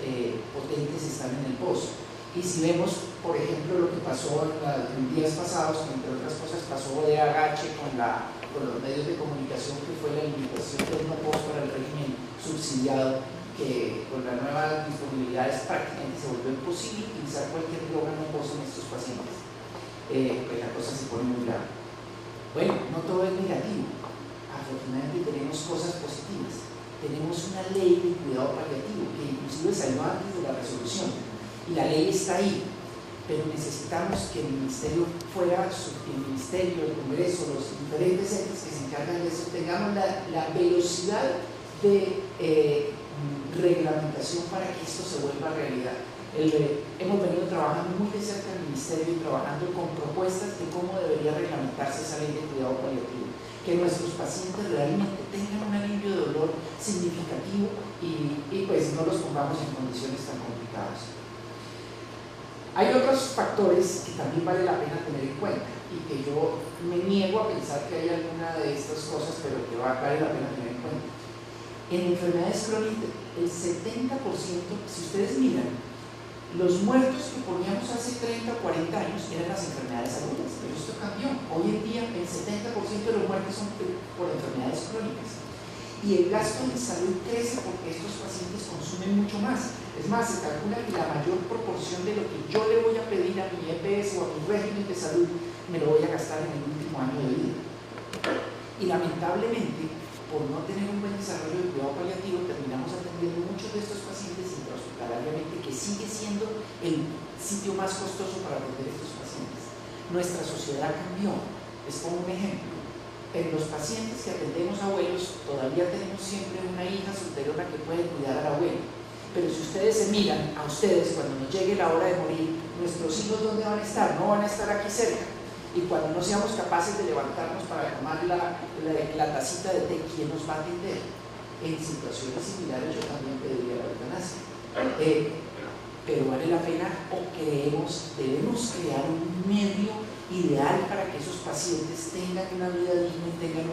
potentes están en el pozo. Y si vemos, por ejemplo, lo que pasó en días pasados, que entre otras cosas pasó de agache con los medios de comunicación, que fue la limitación del no post para el régimen subsidiado, que con la nueva disponibilidad prácticamente se volvió imposible utilizar cualquier droga no post en estos pacientes. Pues la cosa se pone muy grave. Bueno, no todo es negativo. Afortunadamente tenemos cosas positivas. Tenemos una ley de cuidado paliativo que inclusive salió antes de la resolución, y la ley está ahí, pero necesitamos que el Ministerio el Ministerio, el Congreso, los diferentes entes que se encargan de eso, tengamos la velocidad de reglamentación para que esto se vuelva realidad. Hemos venido trabajando muy de cerca en el Ministerio y trabajando con propuestas de cómo debería reglamentarse esa ley de cuidado paliativo, que nuestros pacientes realmente tengan un alivio de dolor significativo y pues no los pongamos en condiciones tan complicadas. Hay otros factores que también vale la pena tener en cuenta y que yo me niego a pensar que hay alguna de estas cosas, pero que vale la pena tener en cuenta. En enfermedades crónicas, el 70%, si ustedes miran, los muertos que poníamos hace 30 o 40 años eran las enfermedades agudas, pero esto cambió. Hoy en día el 70% de los muertos son por enfermedades crónicas. Y el gasto en salud crece porque estos pacientes consumen mucho más. Es más, se calcula que la mayor proporción de lo que yo le voy a pedir a mi EPS o a mi régimen de salud me lo voy a gastar en el último año de vida. Y lamentablemente, por no tener un buen desarrollo de cuidado paliativo, terminamos atendiendo muchos de estos pacientes intrahospitalariamente, que sigue siendo el sitio más costoso para atender a estos pacientes. Nuestra sociedad cambió. Les pongo un ejemplo. En los pacientes que atendemos abuelos, todavía tenemos siempre una hija solterona que puede cuidar al abuelo. Pero si ustedes se miran a ustedes cuando nos llegue la hora de morir, nuestros hijos ¿dónde van a estar? No van a estar aquí cerca. Y cuando no seamos capaces de levantarnos para tomar la tacita de té, ¿quién nos va a atender? En situaciones similares yo también pediría la eutanasia. Pero vale la pena, o debemos crear un medio ideal para que esos pacientes tengan una vida digna y tengan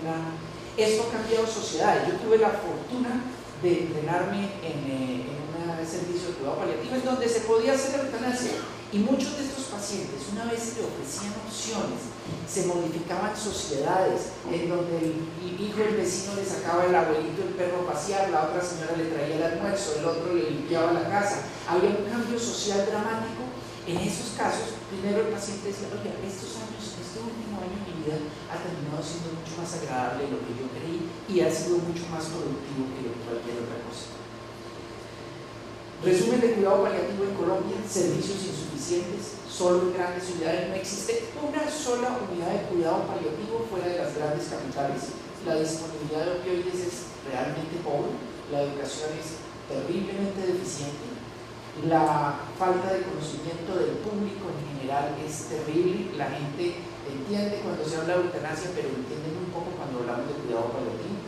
Esto ha cambiado sociedades. Yo tuve la fortuna de entrenarme en un servicio de cuidado paliativo en donde se podía hacer la eutanasia. Y muchos de estos pacientes, una vez se le ofrecían opciones, se modificaban sociedades en donde el hijo del vecino le sacaba el abuelito el perro a pasear, la otra señora le traía el almuerzo, el otro le limpiaba la casa. Había un cambio social dramático. En esos casos, primero el paciente decía: oye, este último año de mi vida ha terminado siendo mucho más agradable de lo que yo creí y ha sido mucho más productivo que cualquier otra cosa. Resumen de cuidado paliativo en Colombia: servicios insuficientes, solo en grandes ciudades. No existe una sola unidad de cuidado paliativo fuera de las grandes capitales. La disponibilidad de opioides es realmente pobre, la educación es terriblemente deficiente. La falta de conocimiento del público en general es terrible. La gente entiende cuando se habla de eutanasia, pero entiende muy poco cuando hablamos de cuidado paliativo.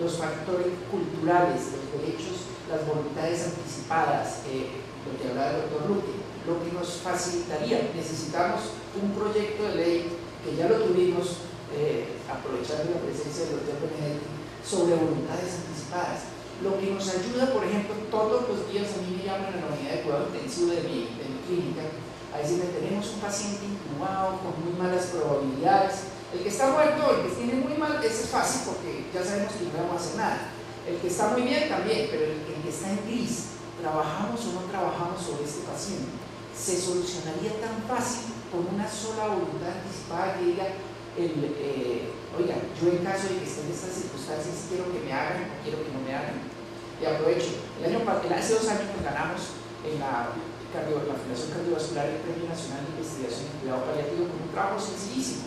Los factores culturales, los derechos, las voluntades anticipadas, lo que hablaba el doctor Luque, lo que nos facilitaría. Necesitamos un proyecto de ley que ya lo tuvimos, aprovechando la presencia del doctor Benedetti, sobre voluntades anticipadas. Lo que nos ayuda, por ejemplo, todos los días a mí me llaman a la unidad de cuidado intensivo de mi clínica a decirme: tenemos un paciente intubado con muy malas probabilidades. El que está muerto, el que tiene muy mal, ese es fácil porque ya sabemos que no vamos a hacer nada. El que está muy bien también, pero el que está en gris, ¿trabajamos o no trabajamos sobre este paciente? Se solucionaría tan fácil con una sola voluntad anticipada que diga: oiga, yo en caso de que esté en estas circunstancias quiero que me hagan o quiero que no me hagan. Y aprovecho, hace 2 años nos ganamos en la Fundación Cardiovascular el Premio Nacional de Investigación en Cuidado Paliativo con un trabajo sencillísimo,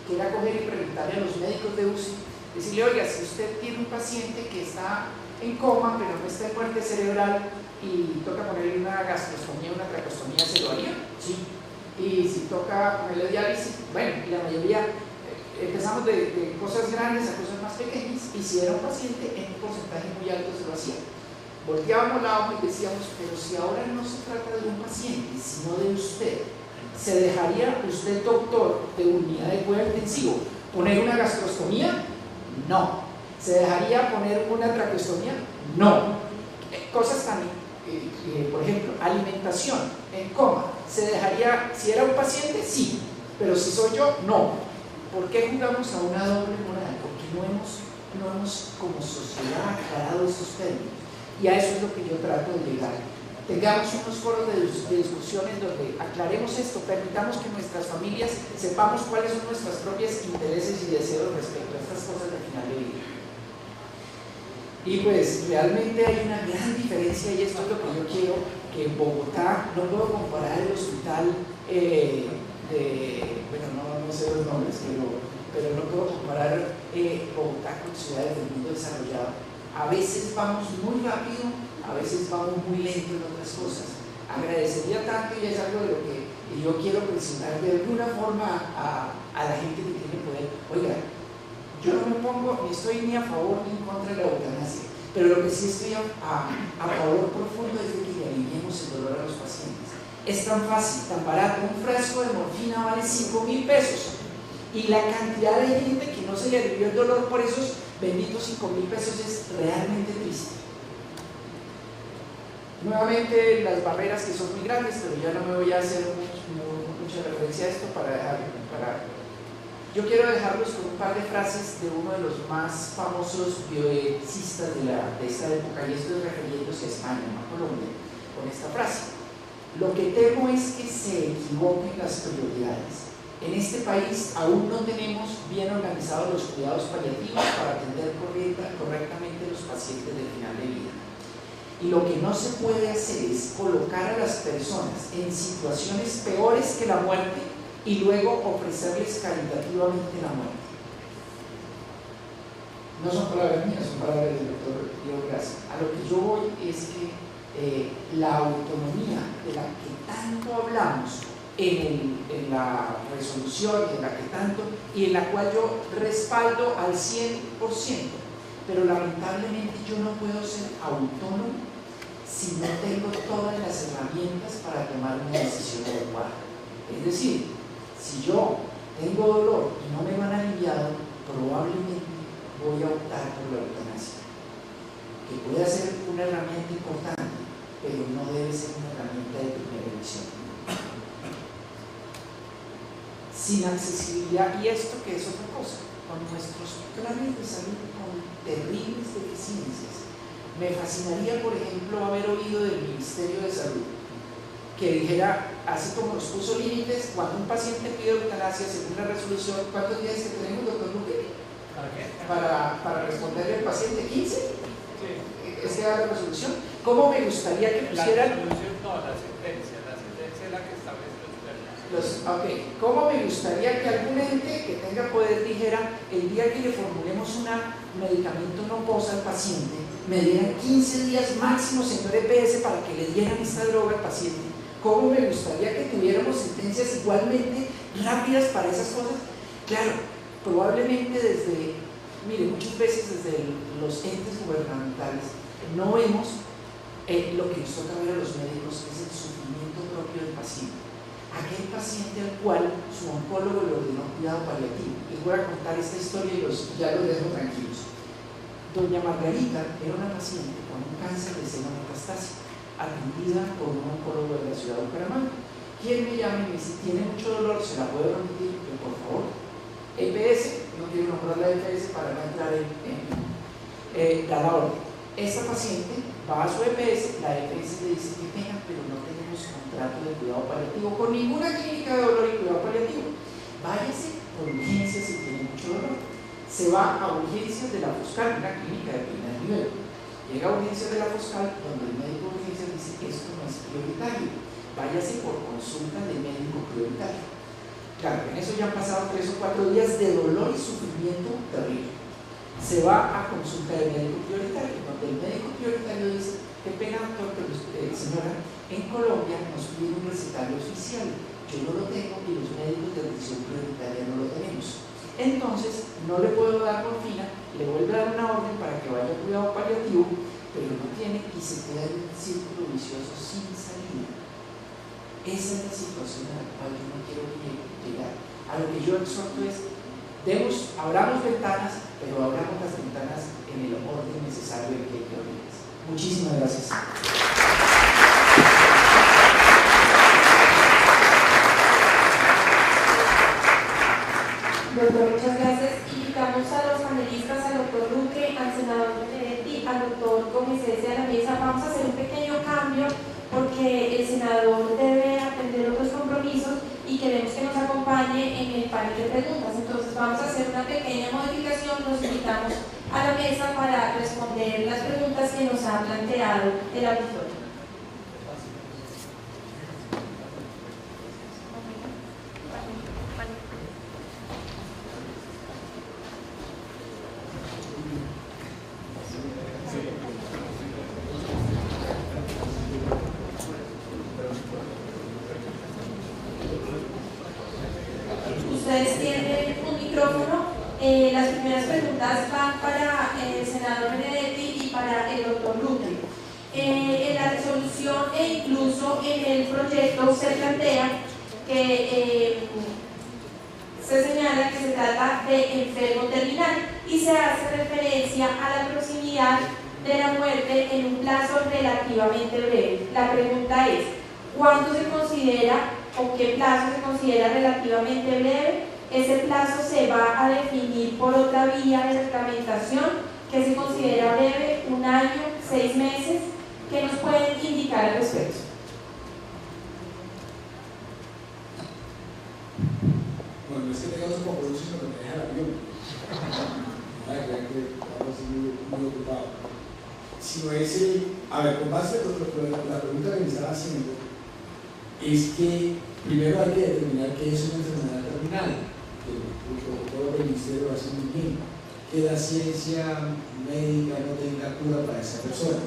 que era coger y preguntarle a los médicos de UCI, decirle: oiga, si usted tiene un paciente que está en coma pero no está en muerte cerebral y toca ponerle una gastrostomía, una traqueostomía, ¿se lo haría? Sí. Y si toca ponerle diálisis, bueno, y la mayoría empezamos de cosas grandes a cosas más pequeñas, y si era un paciente en un porcentaje muy alto se lo hacía. Volteábamos la hoja y decíamos: pero si ahora no se trata de un paciente sino de usted, ¿se dejaría usted, doctor de unidad de cuidado intensivo, poner una gastrostomía? No. ¿Se dejaría poner una traqueostomía? No. Cosas tan, por ejemplo, alimentación en coma, ¿se dejaría si era un paciente? Sí, pero si soy yo, no. ¿Por qué jugamos a una doble moral? Porque no hemos como sociedad aclarado esos términos, y a eso es lo que yo trato de llegar. Tengamos unos foros de discusión en donde aclaremos esto, permitamos que nuestras familias sepamos cuáles son nuestros propios intereses y deseos respecto a estas cosas del final de vida. Y pues realmente hay una gran diferencia, y esto es lo que yo quiero, que en Bogotá, no puedo comparar el hospital bueno, no sé los nombres, pero no puedo comparar Bogotá con ciudades del mundo desarrollado. A veces vamos muy rápido, a veces vamos muy lento en otras cosas. Agradecería tanto, y es algo de lo que yo quiero presionar de alguna forma a la gente que tiene poder. Oiga, yo no me pongo, ni estoy ni a favor ni en contra de la eutanasia, pero lo que sí estoy a favor profundo es de que aliviemos el dolor a los pacientes. Es tan fácil, tan barato. Un frasco de morfina vale 5.000 pesos, y la cantidad de gente que no se le alivió el dolor por esos benditos 5.000 pesos es realmente triste. Nuevamente, las barreras que son muy grandes, pero ya no me voy a hacer mucha referencia a esto para dejarlo. Yo quiero dejarlos con un par de frases de uno de los más famosos bioeticistas de esta época, y esto es refiriéndose a España, no a Colombia, con esta frase: lo que temo es que se equivoquen las prioridades. En este país aún no tenemos bien organizados los cuidados paliativos para atender correctamente los pacientes de final de vida. Y lo que no se puede hacer es colocar a las personas en situaciones peores que la muerte y luego ofrecerles caritativamente la muerte. No son palabras mías, son palabras del doctor Diego Gracia. A lo que yo voy es que la autonomía de la que tanto hablamos en la resolución, en la que tanto, y en la cual yo respaldo al 100%, pero lamentablemente yo no puedo ser autónomo si no tengo todas las herramientas para tomar una decisión adecuada. Es decir, si yo tengo dolor y no me van aliviado, probablemente voy a optar por la eutanasia, que puede ser una herramienta importante, pero no debe ser una herramienta de primera elección. Sin accesibilidad, y esto que es otra cosa, con nuestros planes de salud con terribles deficiencias. Me fascinaría, por ejemplo, haber oído del Ministerio de Salud que dijera, así como nos puso límites, cuando un paciente pide eutanasia según la resolución, ¿cuántos días que tenemos, doctor Luque? ¿Para qué? Para responderle al paciente, 15. Sí. ¿Es que da la resolución? ¿Cómo me gustaría que pusieran? La resolución no, la sentencia es la que establece los términos. ¿Cómo me gustaría que algún ente que tenga poder dijera, el día que le formulemos una un medicamento no posa al paciente, me dieran 15 días máximo, señor EPS, para que le dieran esta droga al paciente. ¿Cómo me gustaría que tuviéramos sentencias igualmente rápidas para esas cosas? Claro, probablemente mire, muchas veces desde los entes gubernamentales no vemos lo que nos toca ver a los médicos, que es el sufrimiento propio del paciente. Aquel paciente al cual su oncólogo le ordenó cuidado paliativo. Les voy a contar esta historia y ya los dejo tranquilos. Doña Margarita era una paciente con un cáncer de seno metastásico, atendida por un oncólogo de la ciudad de Bucaramanga. ¿Quién me llama y me dice, tiene mucho dolor, se la puedo remitir? Yo, por favor. EPS, no quiero nombrar la EPS para no entrar en la orden. Esta paciente va a su EPS, la EPS le dice, qué pena, pero no tenemos contrato de cuidado paliativo con ninguna clínica de dolor y cuidado paliativo. Váyase por urgencias si tiene mucho dolor. Se va a urgencias de la Foscal, una clínica de primer nivel. Llega a urgencias de la Foscal, donde el médico de urgencias dice, esto no es prioritario. Váyase por consulta de médico prioritario. Claro, en eso ya han pasado 3 o 4 días de dolor y sufrimiento terrible. Se va a consulta de médico prioritario, donde el médico prioritario dice, qué pena, doctor, pero señora, en Colombia nos pide un recetario oficial, yo no lo tengo y los médicos de atención prioritaria no lo tenemos. Entonces, no le puedo dar morfina, le vuelvo a dar una orden para que vaya a cuidado paliativo, pero no tiene y se queda en un círculo vicioso sin salida. Esa es la situación a la cual yo no quiero llegar. A lo que yo exhorto es, abramos ventanas, pero abramos las ventanas en el orden necesario en que hay que abrirlas. Muchísimas gracias. Doctor, muchas gracias. Invitamos a los panelistas, al doctor Luque, al senador Benedetti, al doctor Gómez de la mesa. Vamos a hacer un pequeño cambio porque el senador debe atender otros compromisos y queremos que nos acompañe en el panel de preguntas. Entonces vamos a hacer una pequeña modificación. Los invitamos a la mesa para responder las preguntas que nos ha planteado el auditorio. Ustedes tienen un micrófono. Las primeras preguntas van para el senador Benedetti y para el doctor Luque. En la resolución e incluso en el proyecto se plantea que se señala que se trata de enfermo terminal y se hace referencia a la proximidad de la muerte en un plazo relativamente breve. La pregunta es, ¿cuánto se considera o qué plazo se considera relativamente breve? Ese plazo se va a definir por otra vía de reglamentación que se considera breve, 1 año, 6 meses. ¿Qué nos pueden indicar al respecto? Bueno, es que tengamos como producción lo que me deja el avión. Crean que estamos muy ocupados. Sino es a ver, con base a la pregunta que me están haciendo, es que primero hay que determinar qué es una enfermedad terminal. Todo el ministerio lo hace muy bien, que la ciencia médica no tenga cura para esa persona.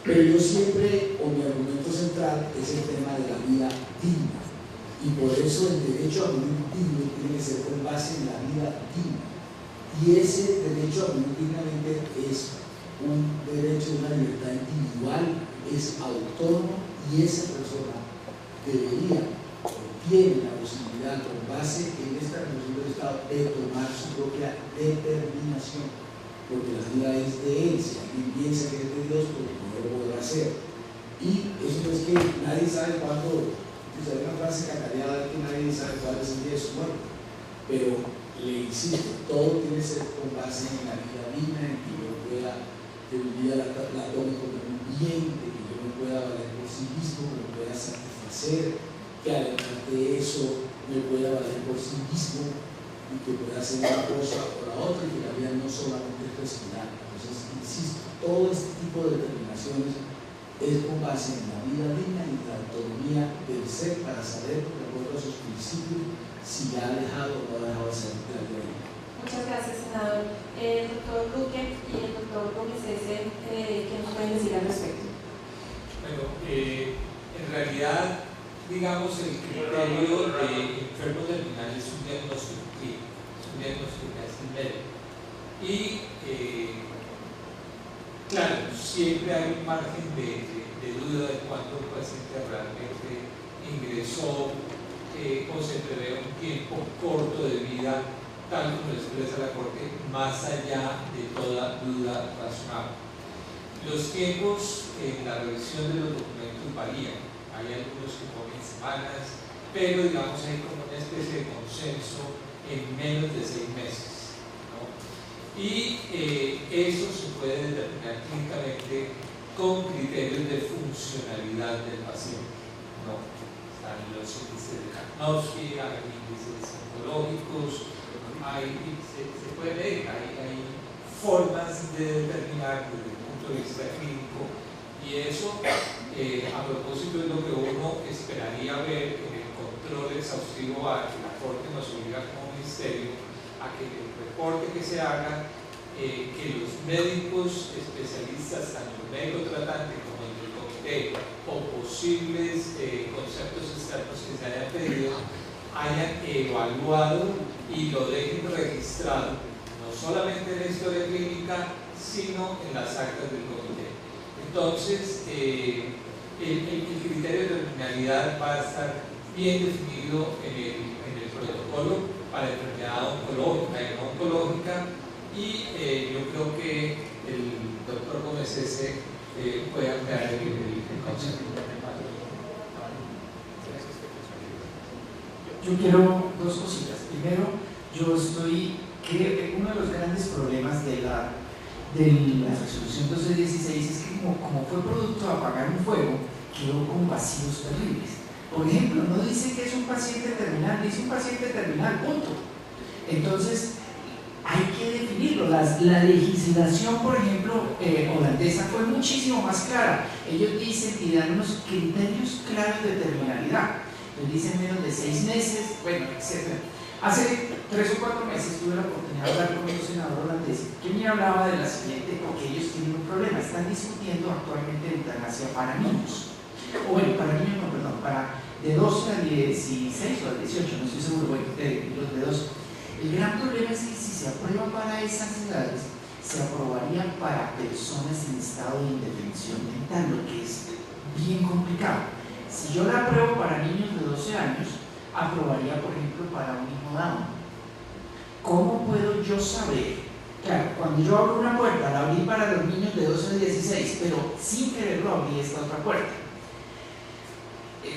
Pero yo siempre, o mi argumento central, es el tema de la vida digna. Y por eso el derecho a vivir digno tiene que ser con base en la vida digna. Y ese derecho a vivir dignamente es un derecho de una libertad individual, es autónomo, y esa persona debería o tiene la posibilidad, con base en esta resolución del Estado, de tomar su propia determinación, porque la vida es de él. Si alguien piensa que es de Dios, pues no lo podrá hacer. Y eso no es que nadie sabe cuándo, pues hay una frase cacareada que nadie sabe cuál es el día de su muerte, pero le insisto, todo tiene que ser con base en la vida digna, en que yo pueda, que mi vida la tome como un bien, de que yo me pueda valer por sí mismo, que me pueda satisfacer, que además de eso me pueda valer por sí mismo y que pueda hacer una cosa o la otra, y que la vida no solamente es respirar. Entonces, insisto, todo este tipo de determinaciones es con base en la vida digna y la autonomía del ser para saber, de acuerdo a sus principios, si ya ha dejado o no ha dejado de ser de la vida digna. Muchas gracias, senador. Doctor Luque y el doctor Gómez, ¿qué nos pueden decir al respecto? Bueno, en realidad, digamos, el criterio de enfermo terminal es un diagnóstico clínico, es un diagnóstico que hace el médico. Y claro, siempre hay un margen de duda de cuándo el paciente realmente ingresó o se prevé un tiempo corto de vida, tal como lo expresa la Corte, más allá de toda duda razonable. Los tiempos en la revisión de los documentos varían, hay algunos que ponen semanas, pero digamos hay como una especie de consenso en menos de 6 meses, ¿no? Y eso se puede determinar clínicamente con criterios de funcionalidad del paciente, ¿no? Están los índices de Karnofsky, hay índices oncológicos, se puede ver, hay formas de determinar desde el punto de vista clínico, y eso a propósito es lo que uno esperaría ver en el control exhaustivo a que la Corte nos obliga como ministerio a que el reporte que se haga, que los médicos especialistas, tanto el médico tratante como el del comité o posibles conceptos externos que se hayan pedido, hayan evaluado y lo dejen registrado, no solamente en la historia clínica, sino en las actas del comité. Entonces, el criterio de terminalidad va a estar bien definido en el protocolo para enfermedad oncológica y no oncológica, y yo creo que el doctor Gómez puede ampliar el concepto. Yo quiero dos cositas. Primero, creo que uno de los grandes problemas de la resolución 1216 es que como fue producto de apagar un fuego, quedó con vacíos terribles. Por ejemplo, no dice que es un paciente terminal, dice un paciente terminal, punto. Entonces, hay que definirlo. La legislación, por ejemplo, holandesa fue muchísimo más clara. Ellos dicen y dan unos criterios claros de terminalidad. Entonces dicen menos de 6 meses, bueno, etc. Hace 3 o 4 meses tuve la oportunidad de hablar con un senador holandés que me hablaba de la siguiente, porque ellos tienen un problema, están discutiendo actualmente eutanasia para niños, o bueno, para niños no, perdón, para de 12 a 16 o a 18, no estoy seguro, bueno, los de 12. El gran problema es que si se aprueba para esas edades, se aprobaría para personas en estado de indefensión mental, lo que es bien complicado. Si yo la apruebo para niños de 12 años, aprobaría, por ejemplo, para un hijo Down. ¿Cómo puedo yo saber? Claro, cuando yo abro una puerta, la abrí para los niños de 12 a 16, pero sin quererlo abrí esta otra puerta.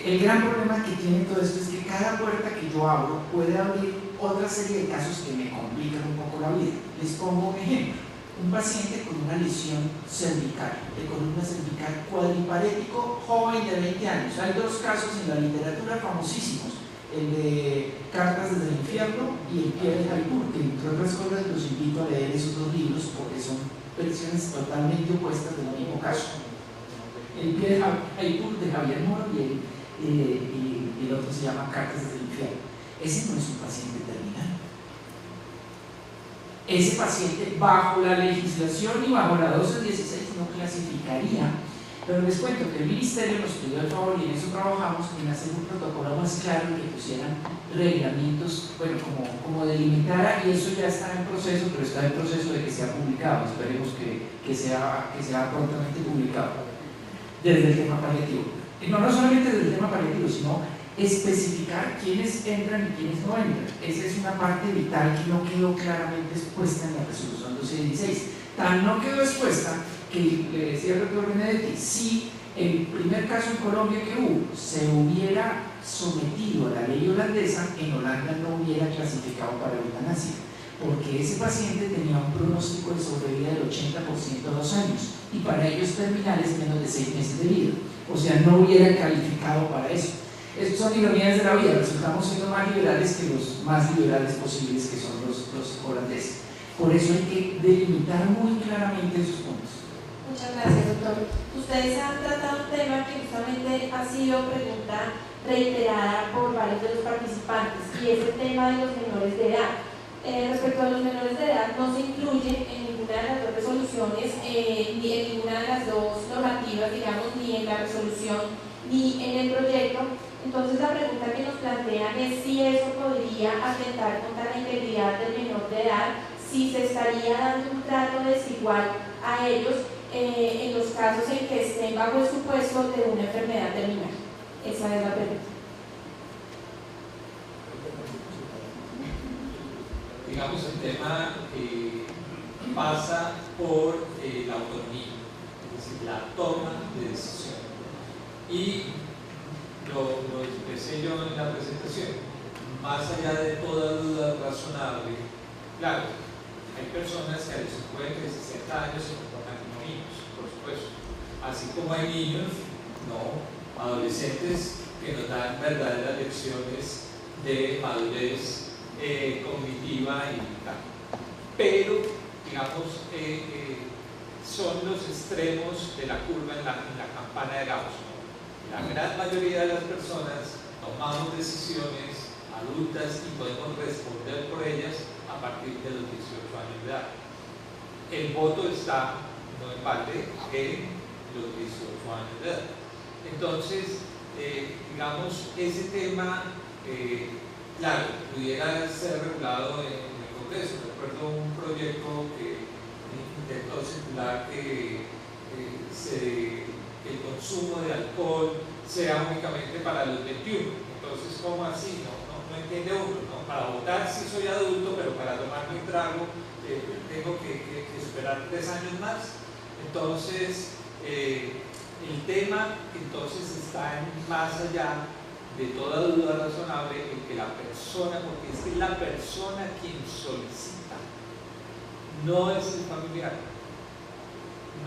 El gran problema que tiene todo esto es que cada puerta que yo abro puede abrir otra serie de casos que me complican un poco la vida. Les pongo un ejemplo. Un paciente con una lesión cervical, de columna cervical cuadriparético, joven de 20 años. Hay 2 casos en la literatura famosísimos, el de Cartas desde el Infierno y el Pie de Jaipur, que entre otras cosas los invito a leer esos 2 libros porque son versiones totalmente opuestas del mismo caso. El Pie de Jaipur de Javier Moro y el otro se llama Cartas desde el Infierno. Ese no es un paciente terminal. Ese paciente, bajo la legislación y bajo la 1216, no clasificaría, pero les cuento que el ministerio nos pidió el favor y en eso trabajamos en hacer un protocolo más claro y que pusieran reglamentos, bueno, como delimitara, y eso ya está en proceso, pero está en proceso de que sea publicado. Esperemos que sea prontamente publicado desde el tema paliativo. No solamente desde el tema paliativo, sino especificar quiénes entran y quiénes no entran. Esa es una parte vital que no quedó claramente expuesta en la resolución 1216. Tan no quedó expuesta que le decía el doctor Benedetti, si el primer caso en Colombia que hubo se hubiera sometido a la ley holandesa, en Holanda no hubiera clasificado para eutanasia, porque ese paciente tenía un pronóstico de sobrevida del 80% a 2 años, y para ellos terminales menos de 6 meses de vida, o sea, no hubiera calificado para eso. Estas son ironías de la vida, resultamos siendo más liberales que los más liberales posibles, que son los holandeses. Por eso hay que delimitar muy claramente esos puntos. Muchas gracias, doctor. Ustedes han tratado un tema que justamente ha sido pregunta reiterada por varios de los participantes, y es el tema de los menores de edad. Respecto a los menores de edad, no se incluye en ninguna de las dos resoluciones, ni en ninguna de las dos normativas, digamos, ni en la resolución ni en el proyecto. Entonces la pregunta que nos plantean es si eso podría atentar contra la integridad del menor de edad, si se estaría dando un trato desigual a ellos en los casos en que estén bajo el supuesto de una enfermedad terminal. Esa es la pregunta. Digamos, el tema pasa por la autonomía, es decir, la toma de decisión. Y lo expresé yo en la presentación, más allá de toda duda razonable, claro, hay personas que a los 50 y 60 años se comportan como niños, por supuesto, así como hay niños, no, adolescentes que nos dan verdaderas lecciones de madurez cognitiva y tal. Pero, digamos, son los extremos de la curva en la campana de Gauss. La gran mayoría de las personas tomamos decisiones adultas y podemos responder por ellas a partir de los 18 años de edad. El voto está, no en balde, en los 18 años de edad. Entonces, digamos, ese tema, claro, pudiera ser regulado en el Congreso. Recuerdo un proyecto que intentó circular que el consumo de alcohol sea únicamente para los 21. Entonces, ¿cómo así? No entiende uno, ¿no? Para votar sí soy adulto, pero para tomar mi trago tengo que esperar 3 años más. Entonces, el tema entonces está más allá de toda duda razonable en que la persona, porque es que la persona quien solicita, no es el familiar,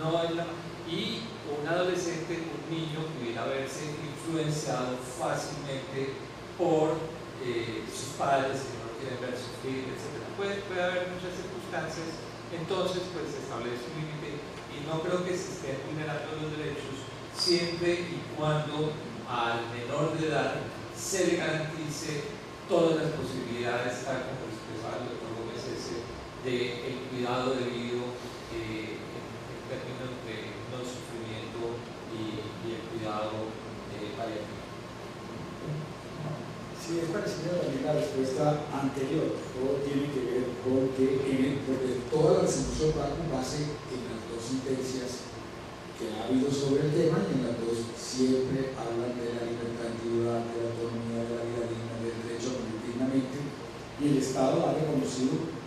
no es la... Y un adolescente, un niño, pudiera verse influenciado fácilmente por sus padres que no lo quieren ver sufrir, etc. Puede haber muchas circunstancias, entonces pues se establece un límite y no creo que se estén vulnerando los derechos siempre y cuando al menor de edad se le garantice todas las posibilidades, tal como expresaba el doctor Gómez, del cuidado debido en términos de no sufrimiento y el cuidado paliativo. Sí, es parecida también la respuesta anterior. Todo tiene que ver con que porque toda la resolución va con base en las dos sentencias que ha habido sobre el tema, y en las dos siempre hablan de la libertad individual, de la autonomía, de la vida digna, del derecho a morir dignamente, y el Estado ha reconocido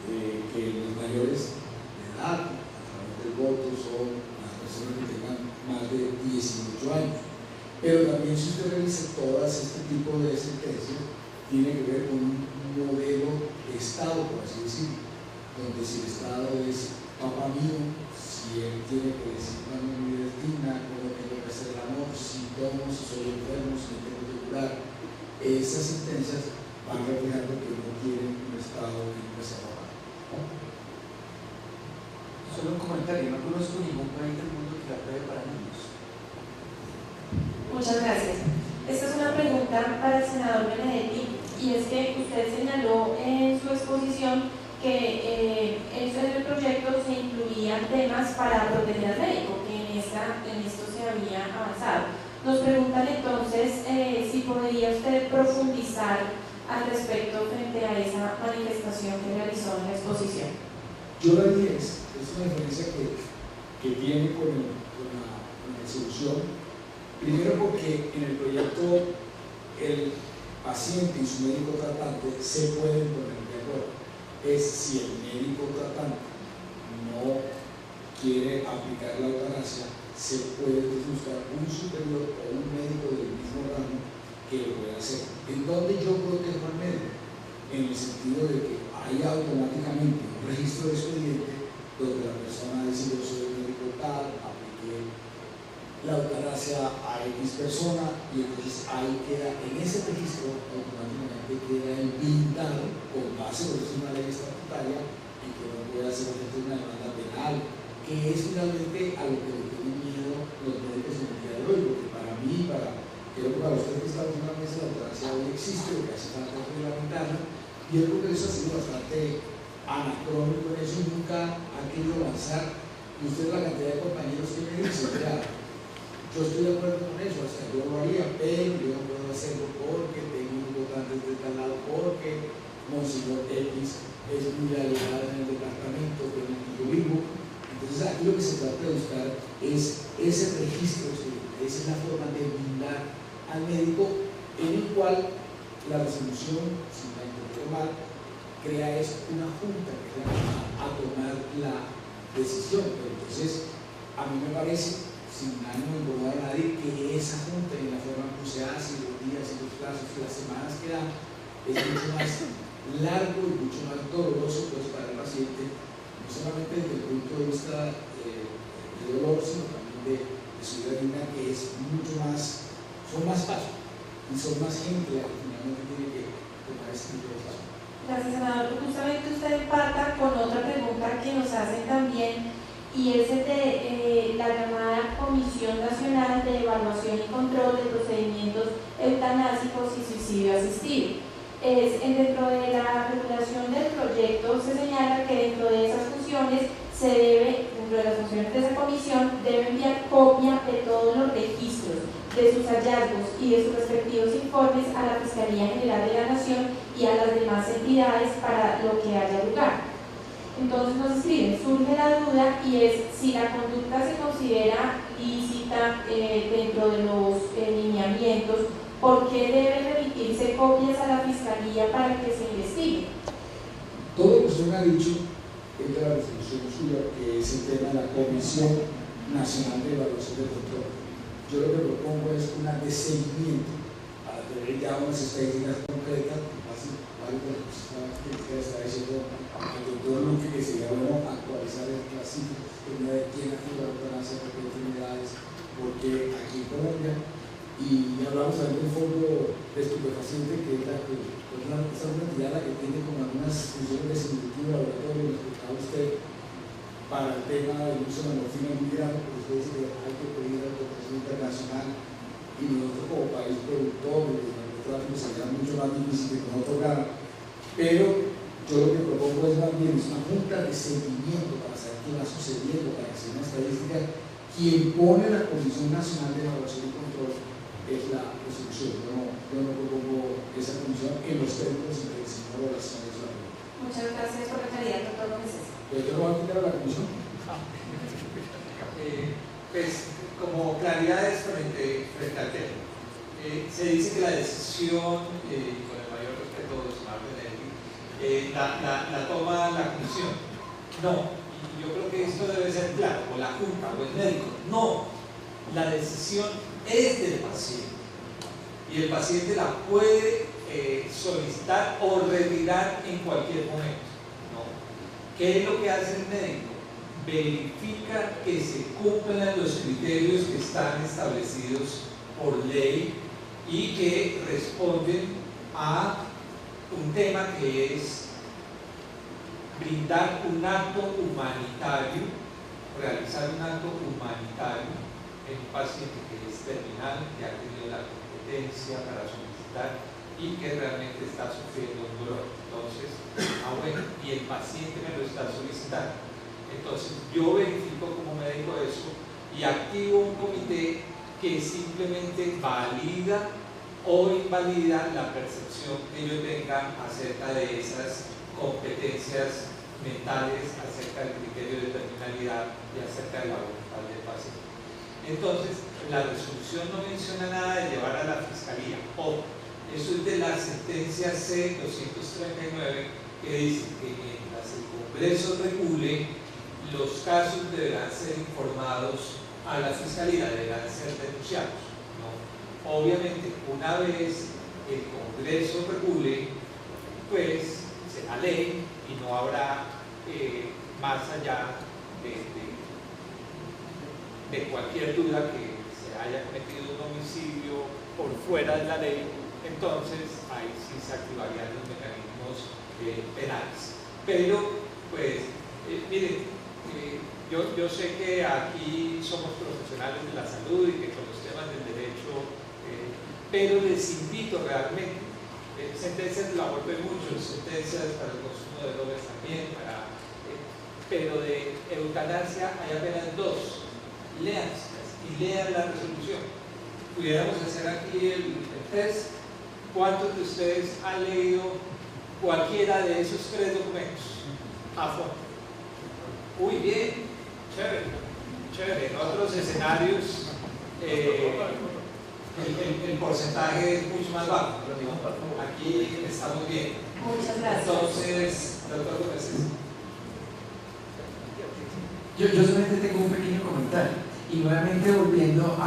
que los mayores de edad, a través del voto, son las personas que tengan más de 18 años. Pero también, si usted revisa todas este tipo de sentencias, tiene que ver con un modelo de Estado, por así decirlo, donde si el Estado es papá mío, si él tiene que decir una vida digna, cómo tengo que hacer el amor, si tomo, si soy enfermo, si me tengo que curar, esas sentencias van reflejando que no tienen un Estado que no sea papá. Solo un comentario, no conozco ningún país del mundo que la apruebe para niños. Muchas gracias. Esta es una pregunta para el senador Benedetti, y es que usted señaló en su exposición que en el proyecto se incluían temas para proteger al médico, que en esto se había avanzado. Nos preguntan entonces si podría usted profundizar al respecto frente a esa manifestación que realizó en la exposición. Yo la dije, es una diferencia que viene con la resolución. Primero porque en el proyecto el paciente y su médico tratante se pueden poner de acuerdo. Es si el médico tratante no quiere aplicar la eutanasia, se puede buscar un superior o un médico del mismo ramo que lo pueda hacer. ¿En dónde yo protejo al médico? En el sentido de que hay automáticamente un registro de expediente donde la persona dice: yo soy el médico tal, apliqué la eutanasia a X persona, y entonces ahí queda, en ese registro automáticamente queda blindado con base, porque es una ley estatutaria y que no puede hacer objeto de una demanda penal, que es finalmente a lo que le tienen miedo los médicos en el día de hoy, porque para mí, creo que para usted que está en una mesa, la eutanasia hoy existe, lo que hace falta es reglamentarla, Y yo creo que eso ha sido bastante anacrónico, eso nunca ha querido avanzar. Y usted, la cantidad de compañeros que me dicen, ya, yo estoy de acuerdo con eso, hasta yo lo haría, pero yo no puedo hacerlo porque tengo unos votantes de tal lado, porque Monseñor X es muy alejado en el departamento con el que yo vivo. Entonces aquí lo que se trata de buscar es ese registro, esa es la forma de brindar al médico, en el cual la resolución, si la interpreto mal, crea es una junta que va a tomar la decisión. Pero entonces a mí me parece, sin ánimo de incomodar a nadie, que esa junta en la forma como se hace, los días y los plazos y las semanas que dan, es mucho más largo y mucho más doloroso pues, para el paciente, no solamente desde el punto de vista de dolor, sino también de su vida digna, que es mucho más, son más pasos y son más gente la que finalmente tiene que tomar este tipo de pasos. Gracias, senador. Justamente usted empata con otra pregunta que nos hacen también, y es el de la llamada Comisión Nacional de Evaluación y Control de Procedimientos Eutanásicos y Suicidio Asistido. Dentro de la regulación del proyecto se señala que dentro de esas funciones dentro de las funciones de esa comisión, debe enviar copia de todos los registros, de sus hallazgos y de sus respectivos informes a la Fiscalía General de la Nación y a las demás entidades para lo que haya lugar. Entonces nos escriben, surge la duda y es si la conducta se considera lícita dentro de los lineamientos, ¿por qué deben remitirse copias a la Fiscalía para que se investigue? Todo lo que usted me ha dicho es de la resolución suya, que es el tema de la Comisión Nacional de Evaluación de Control. Yo lo que propongo es una de seguimiento para tener ya unas estadísticas concretas, así algo que está diciendo el doctor Luque, que sería bueno actualizar el clásico de quién hace la eutanasia, por qué enfermedades, porque aquí en Colombia, y hablamos también del fondo de estupefaciente, que es una entidad la que tiene como algunas funciones de similitud de laboratorio, lo explicaba usted, para el tema del uso de la morfina muy grande, porque usted dice que hay que pedir la cooperación internacional, y nosotros como país productor de narcotráfico sería mucho más difícil que nosotros ganar. Pero yo lo que propongo es más bien una junta de seguimiento para saber qué va sucediendo, para hacer una estadística. Quien pone la Comisión Nacional de Evaluación y Control es la resolución. Yo no propongo esa comisión en los términos en que el señor Oración es la ley. Muchas gracias por la claridad, doctor Gómez. ¿Yo no voy a quitar a la comisión? Pues como claridades frente al tema. Se dice que la decisión, con el mayor respeto de Smart Energy, la toma la comisión. No, yo creo que esto debe ser claro, o la junta, o el médico. No, la decisión es del paciente y el paciente la puede solicitar o retirar en cualquier momento, ¿no? ¿Qué es lo que hace el médico? Verifica que se cumplan los criterios que están establecidos por ley y que responden a un tema que es brindar un acto humanitario, realizar un acto humanitario en un paciente que es terminal, que ha tenido la competencia para solicitar y que realmente está sufriendo un dolor. Entonces, bueno, y el paciente me lo está solicitando. Entonces, yo verifico como médico eso y activo un comité que simplemente valida o invalida la percepción que yo tenga acerca de esas competencias mentales, acerca del criterio de terminalidad y acerca de la voluntad del paciente. Entonces, la resolución no menciona nada de llevar a la fiscalía. Eso es de la sentencia C-239 que dice que mientras el Congreso regule, los casos deberán ser informados a la fiscalía, deberán ser denunciados, ¿no? Obviamente, una vez el Congreso regule, pues será ley y no habrá más allá de cualquier duda que se haya cometido un homicidio por fuera de la ley. Entonces ahí sí se activarían los mecanismos penales. Pero pues miren, yo sé que aquí somos profesionales de la salud y que con los temas del derecho, pero les invito realmente sentencias del aborto hay muchas, sentencias para el consumo de drogas también, pero de eutanasia hay apenas 2. Léanselas y lean la resolución. Pudiéramos hacer aquí el test. ¿Cuántos de ustedes han leído cualquiera de esos 3 documentos a fondo? Uy, bien, chévere, chévere. En otros escenarios el porcentaje es mucho más bajo. Aquí estamos bien. Muchas gracias. Entonces, doctor Gómez. Yo solamente tengo un pequeño comentario y nuevamente volviendo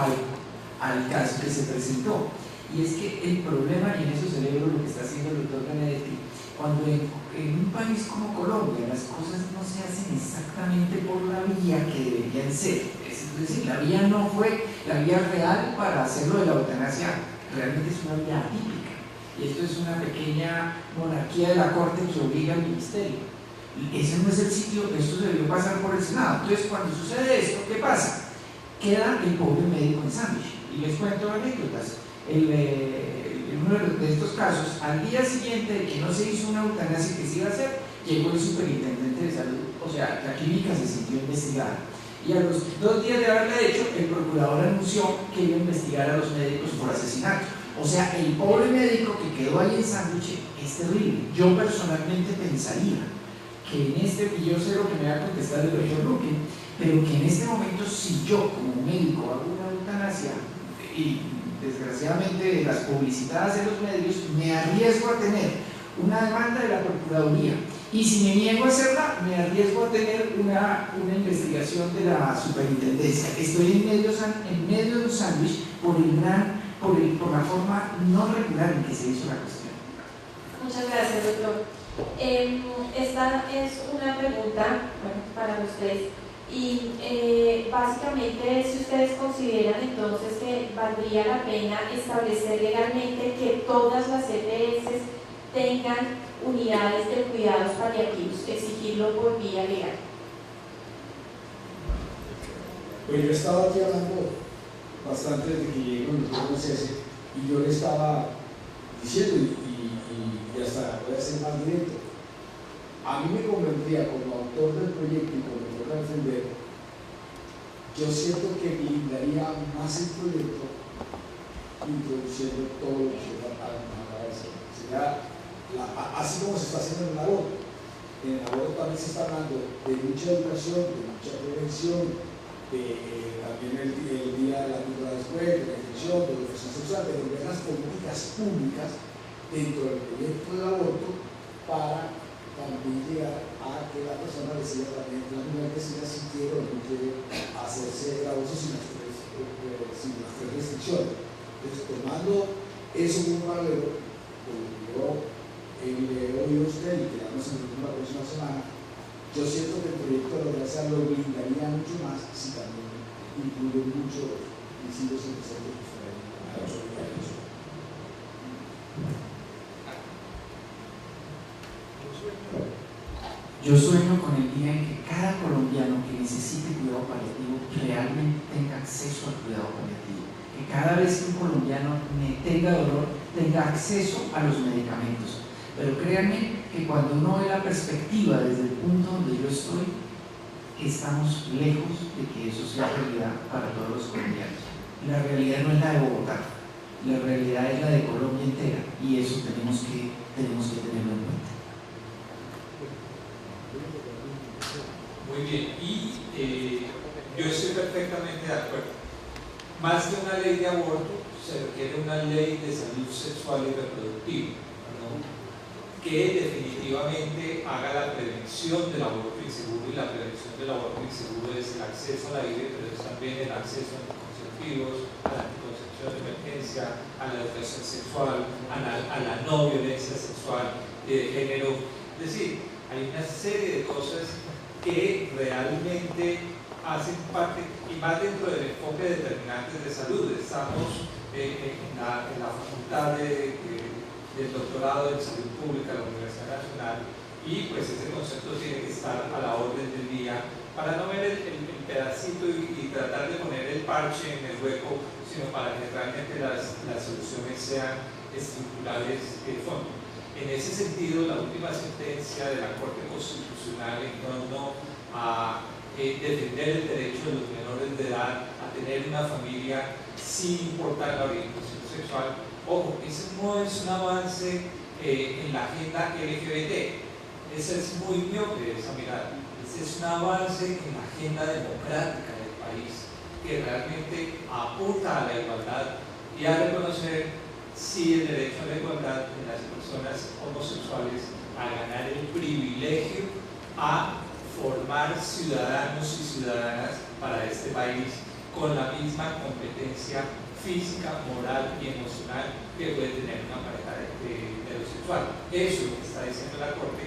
al caso que se presentó, y es que el problema, y en eso celebro lo que está haciendo el doctor Benedetti, cuando en un país como Colombia las cosas no se hacen exactamente por la vía que deberían ser, es decir, la vía no fue la vía real para hacerlo de la eutanasia, realmente es una vía atípica, y esto es una pequeña monarquía de la corte que obliga al ministerio. Ese no es el sitio, esto debió pasar por el Senado. Entonces, cuando sucede esto, ¿qué pasa? Queda el pobre médico en sándwich. Y les cuento anécdotas. En uno de estos casos, al día siguiente de que no se hizo una eutanasia que se iba a hacer, llegó el superintendente de salud, o sea, la clínica se sintió investigada. Y a los 2 días de haberla hecho, el procurador anunció que iba a investigar a los médicos por asesinato. O sea, el pobre médico que quedó ahí en sándwich es terrible. Yo personalmente pensaría que en este, y yo sé lo que me va a contestar el doctor Luque, pero que en este momento, si yo como médico hago una eutanasia y desgraciadamente las publicitadas en los medios, me arriesgo a tener una demanda de la Procuraduría, y si me niego a hacerla, me arriesgo a tener una investigación de la superintendencia. Estoy en medio de un sándwich por la forma no regular en que se hizo la cuestión. Muchas gracias, doctor. Esta es una pregunta para ustedes, y básicamente si ustedes consideran entonces que valdría la pena establecer legalmente que todas las EPS tengan unidades de cuidados paliativos, exigirlo por vía legal. Pues yo estaba aquí hablando bastante desde que llegué con el doctor César, y yo le estaba diciendo, y hasta voy a ser más directo, a mí me convendría como autor del proyecto y como me toca defender, yo siento que blindaría más el proyecto introduciendo todo lo que se va a hacer. Así como se está haciendo en el aborto. En el aborto también se está hablando de mucha educación, de mucha prevención, también el día de la píldora después, de la infección, de la educación sexual, de ver las políticas públicas dentro del proyecto del aborto para también llegar a que la persona decida también, la mujer decida si quiere o no quiere hacerse el aborto sin las 3 restricciones. Entonces, tomando eso como paralelo, como yo le he oído a usted y que vamos a ver la próxima semana, yo siento que el proyecto de la gracia lo blindaría mucho más si también incluye muchos principios en los diferentes. Yo sueño con el día en que cada colombiano que necesite cuidado paliativo realmente tenga acceso al cuidado paliativo. Que cada vez que un colombiano tenga dolor, tenga acceso a los medicamentos. Pero créanme que cuando uno ve la perspectiva desde el punto donde yo estoy, estamos lejos de que eso sea realidad para todos los colombianos. La realidad no es la de Bogotá, la realidad es la de Colombia entera, y eso tenemos que tenerlo en cuenta. Muy bien, y yo estoy perfectamente de acuerdo. Más que una ley de aborto, se requiere una ley de salud sexual y reproductiva, ¿no? Que definitivamente haga la prevención del aborto inseguro, y la prevención del aborto inseguro es el acceso a la vida, pero es también el acceso a anticonceptivos, a la anticoncepción de emergencia, a la educación sexual, a la no violencia sexual y de género. Es decir, hay una serie de cosas que realmente hacen parte, y más dentro del enfoque de determinantes de salud. Estamos en la facultad del doctorado en salud pública de la Universidad Nacional, y pues ese concepto tiene que estar a la orden del día para no ver el pedacito y tratar de poner el parche en el hueco, sino para que realmente las soluciones sean estructurales de fondo. En ese sentido, la última sentencia de la Corte Constitucional en torno a defender el derecho de los menores de edad a tener una familia sin importar la orientación sexual, ojo, ese no es un avance en la agenda LGBT, esa es muy miope esa mirada. Es un avance en la agenda democrática del país que realmente apunta a la igualdad y a reconocer sí el derecho a la igualdad de las personas homosexuales a ganar el privilegio a formar ciudadanos y ciudadanas para este país con la misma competencia física, moral y emocional que puede tener una pareja heterosexual. Eso es lo que está diciendo la Corte.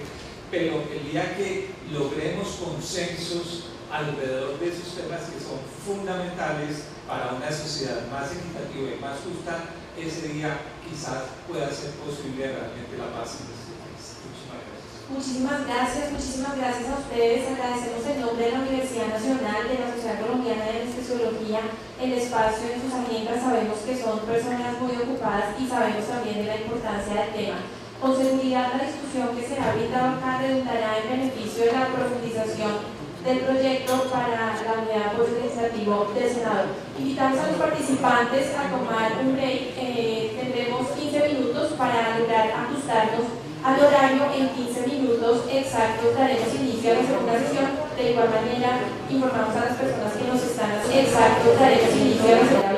Pero el día que logremos consensos alrededor de esos temas que son fundamentales para una sociedad más equitativa y más justa, ese día quizás pueda ser posible realmente la paz en este país. Muchísimas gracias a ustedes. Agradecemos en nombre de la Universidad Nacional, de la Sociedad Colombiana de Anestesiología, el espacio en sus agendas. Sabemos que son personas muy ocupadas y sabemos también de la importancia del tema. Con seguridad, la discusión que será brindada acá redundará en beneficio de la profundización del proyecto para la unidad post-legislativo del Senado. Invitamos a los participantes a tomar un break. Tendremos 15 minutos para lograr ajustarnos al horario. En 15 minutos exactos daremos inicio a la segunda sesión. De igual manera, informamos a las personas que nos están haciendo. Daremos inicio a la segunda